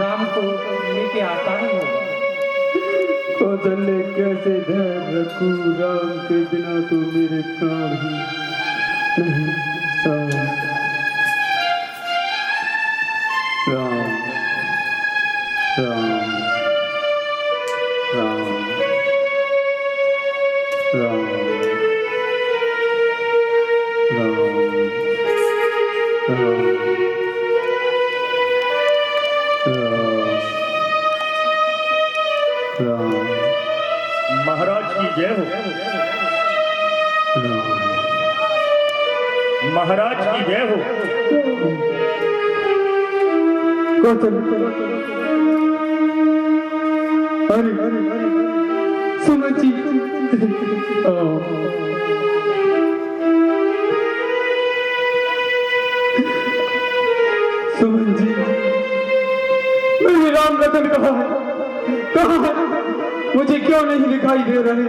राम को लेके आता ही होगा। कौशल्य कैसे ध्यान रखूं, राम के बिना तो मेरे प्राण ही नहीं। राम राम राम राम राम। महाराज की जय हो। महाराज की जय हो। अरे सुमन जी, सुमन जी, मेरे राम लखन कहाँ है? मुझे क्यों नहीं दिखाई दे रहे?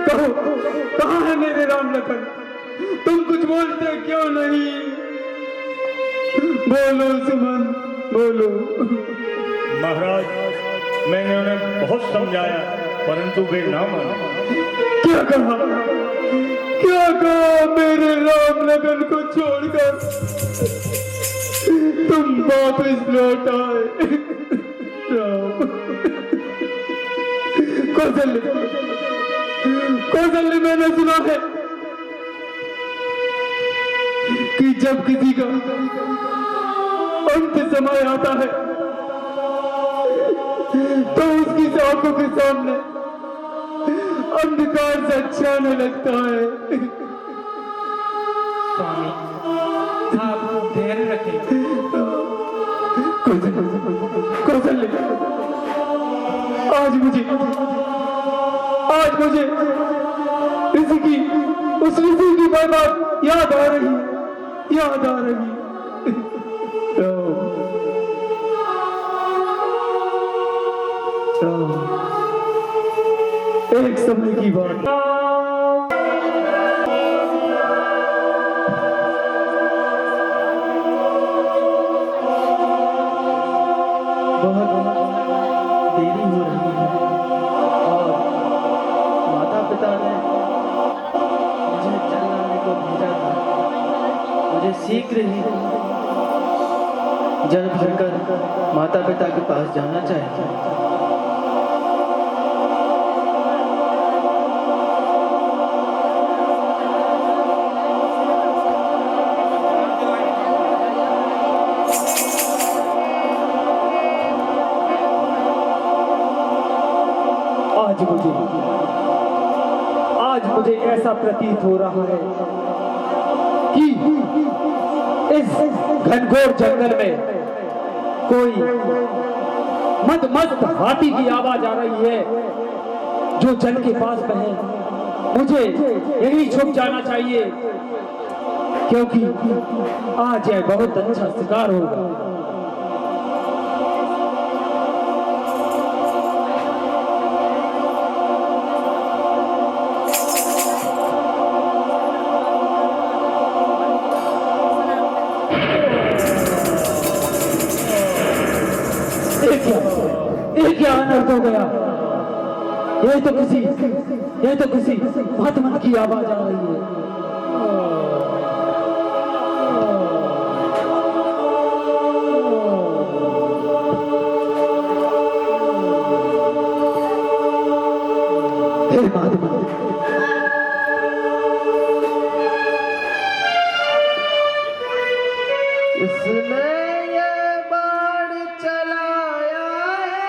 कहो, कहाँ है मेरे राम लखन? तुम कुछ बोलते क्यों नहीं? बोलो सुमन, बोलो। महाराज, मैंने उन्हें बहुत समझाया, परंतु वे ना माने। क्या कहा मेरे राम लगन को छोड़कर तुम वापस लौट आए। राम कौशल्य मैंने सुना है कि जब किसी का अंत समय आता है तो उसकी आंखों के सामने अंधकार से छाने लगता है। स्वामी आप धैर्य रखें। कौशल्य आज मुझे उस ऋषि की बात याद आ रही। एक समय की बात बहुत देरी हो रही है और माता पिता ने मुझे जल लाने को भेजा था। मुझे शीघ्र ही जल भरकर माता पिता के पास जाना चाहिए। आज मुझे ऐसा प्रतीत हो रहा है कि इस घनघोर जंगल में कोई मस्त हाथी की आवाज आ रही है जो जल के पास बहे। मुझे यही छुप जाना चाहिए क्योंकि आज यह बहुत अच्छा शिकार होगा। क्या अनर्थ हो गया। यह तो किसी महात्मा की आवाज आ रही है। हे महात्मा, इसने ये बाण चलाया है,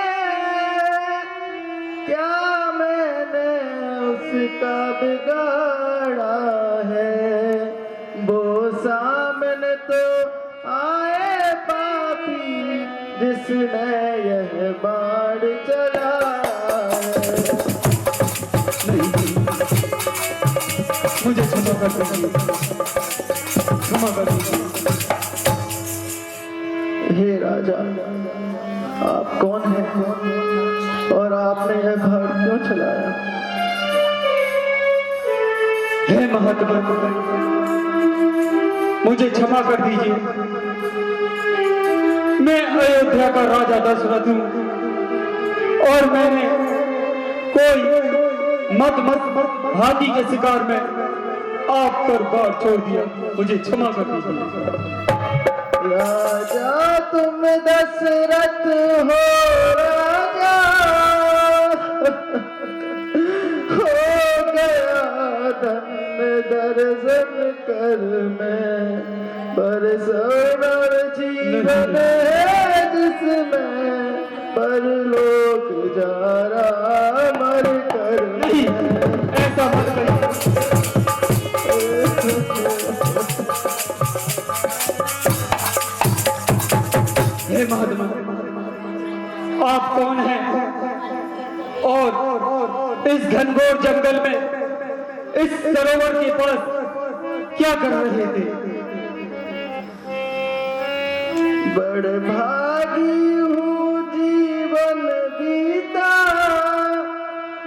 क्या मैंने उसका बिगाड़ा है। वो सामने तो आए पापी जिसने यह बाण चलाया है। मुझे क्षमा कर दीजिए। हे राजा, आप कौन हैं और आपने यह बाण क्यों चलाया। हे महात्मा, मुझे क्षमा कर दीजिए। मैं अयोध्या का राजा दशरथ हूं और मैंने कोई मत हाथी के शिकार में आप पर बाढ़ छोड़ दिया। मुझे क्षमा कर दीजिए। राजा तुम दशरथ हो, राजा हो गया धन्य दर्शन कर मैं। बरसों जीवन है जिसमें परलोक जा रहा मर कर। नहीं, ऐसा मत करिए। हे महात्मा, आप कौन हैं और इस घनघोर जंगल में इस सरोवर के पास क्या कर रहे थे। बड़ भागी हूँ जीवन बीता,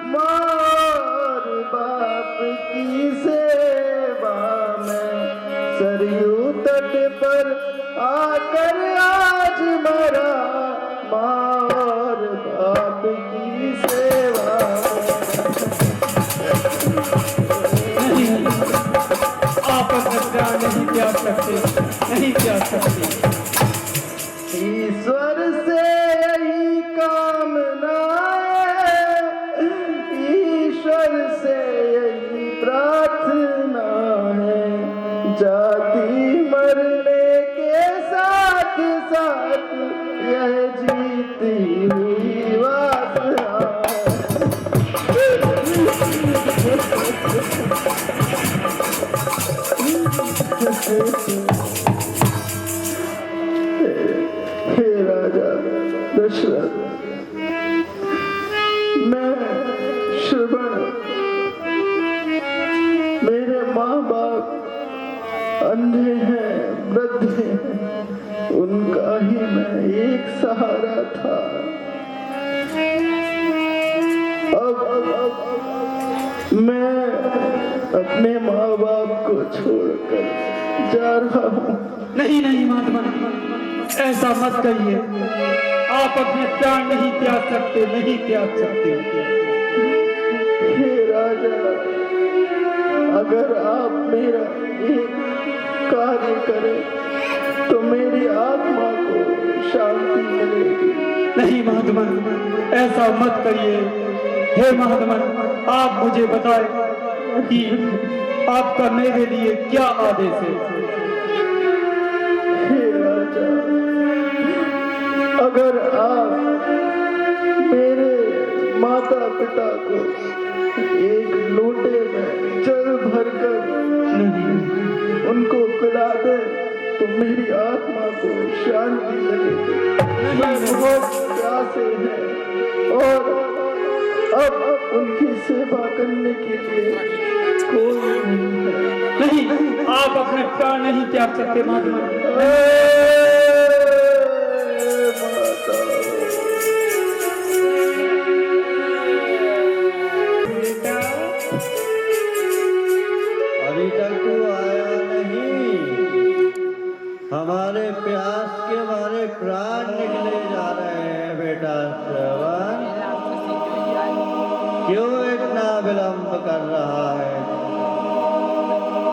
मार बाप की सेवा में। सरयू तट पर आकर आज मरा, मार बाप की सेवा में। यह जीती हुई वासना। हे राजा दशरथ, मैं श्रवण, मेरे माँ बाप अंधे हैं, वृद्ध हैं, उनका ही मैं एक सहारा था। अब मैं अपने माँ बाप को छोड़कर जा रहा हूँ। नहीं नहीं महात्मा, ऐसा मत कहिए। आप अपने प्राण नहीं त्याग सकते, नहीं त्याग सकते। हे राजा, अगर आप मेरा एक कार्य करें तो मेरी आत्मा को शांति मिलेगी। नहीं महात्मा, ऐसा मत करिए। हे महात्मा, आप मुझे बताएं कि आपका मेरे लिए क्या आदेश है। हे राजा, अगर आप मेरे माता पिता को एक लोटे में जल भरकर उनको पिला दे तो मेरी आत्मा को शांति मिलेगी। मैं बहुत प्यासे हैं और अब उनकी सेवा करने के लिए कोई नहीं है। नहीं, आप अपने प्राण नहीं त्याग सकते महात्मा। अभी तक तू आया नहीं, हमारे प्यास के मारे प्राण निकले जा रहे हैं बेटा श्रवण। क्यों इतना विलंब कर रहा है?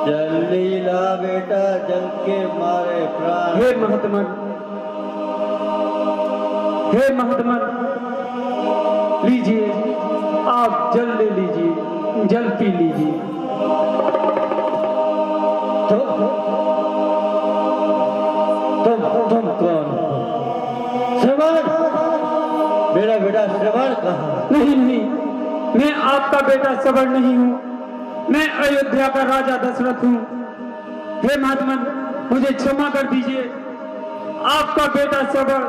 जल्दी ला बेटा, जल के मारे प्राण। हे महात्मा, हे महात्मा, लीजिए, आप जल ले लीजिए, जल पी लीजिए। तुम कौन हो? श्रवण, मेरा बेटा श्रवण कहाँ? नहीं नहीं, मैं आपका बेटा श्रवण नहीं हूँ, मैं अयोध्या का राजा दशरथ हूँ। हे महात्मा, मुझे क्षमा कर दीजिए। आपका बेटा श्रवण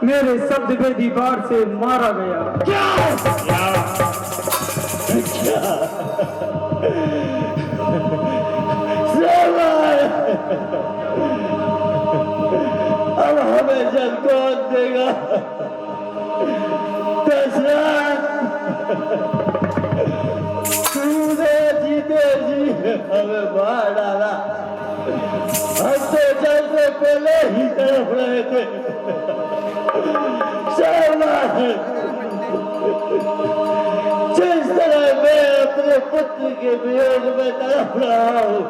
मेरे शब्द वेदी बार से मारा गया। अब हमें जल कौन देगा? दशरथ, तूने जीते जी हमें मार डाला। हम तो जल से पहले ही तड़प रहे थे। जिस तरह मैं अपने पुत्र के वियोग में तड़प रहा हूँ,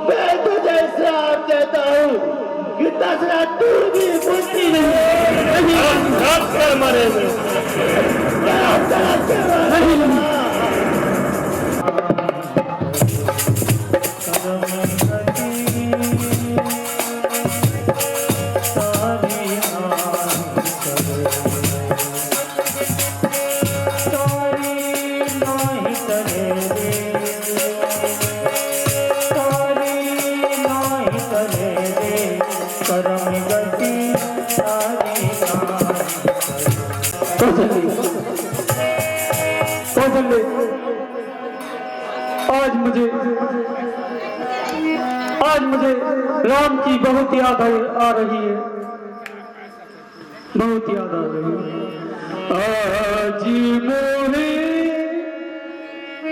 मैं तुझे श्राप देता हूँ कि दशरथ तू भी बुद्धि नहीं मरेंगे। आज मुझे राम की बहुत याद आ रही है, बहुत याद आ रही है। आज मोहे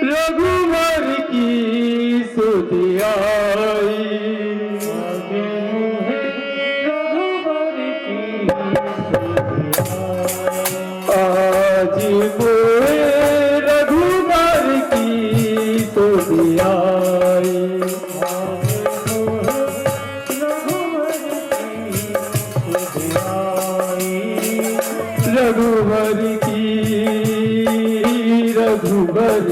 रघुवर की सुध आई, आज मोहे रघुवर की सुध आई। रघुवर की रघुवर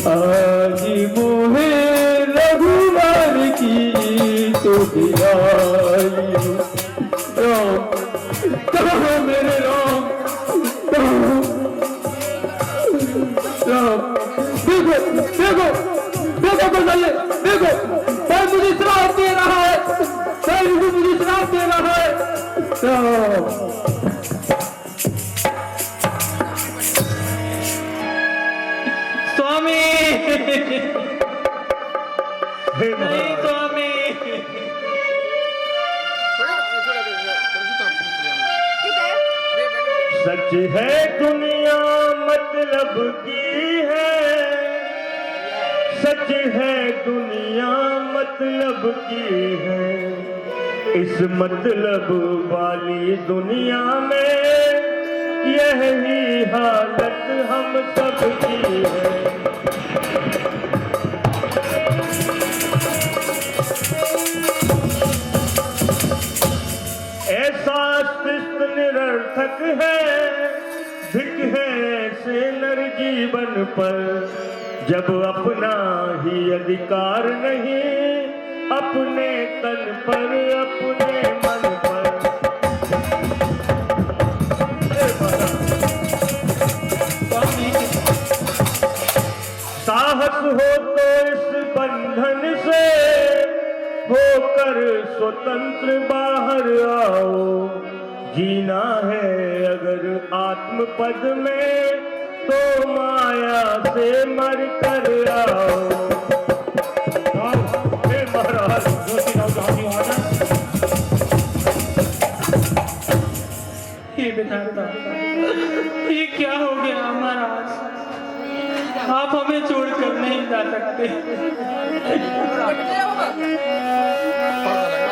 आज मोहे रघुवर की तो दिलाई राम कहो मेरे राम राम देखो देखो देखो कौशल्य देखो भाई मुझे श्राप दे रहा है भाई मुझे श्राप दे रहा है राम स्वामी हे नहीं महाराज, स्वामी सच है दुनिया मतलब की है, सच है दुनिया मतलब की है। इस मतलब वाली दुनिया में यही हालत हम सबकी है। ऐसा शिष्ट निरर्थक है, धिक है ऐसे नर जीवन पर, जब अपना ही अधिकार नहीं अपने तन पर अपने मन पर। साहस हो तो इस बंधन से होकर स्वतंत्र बाहर आओ। जीना है अगर आत्म पद में तो माया से मर कर आओ। हे महाराज, हे विधाता ये क्या हो गया महाराज आप हमें छोड़कर नहीं जा सकते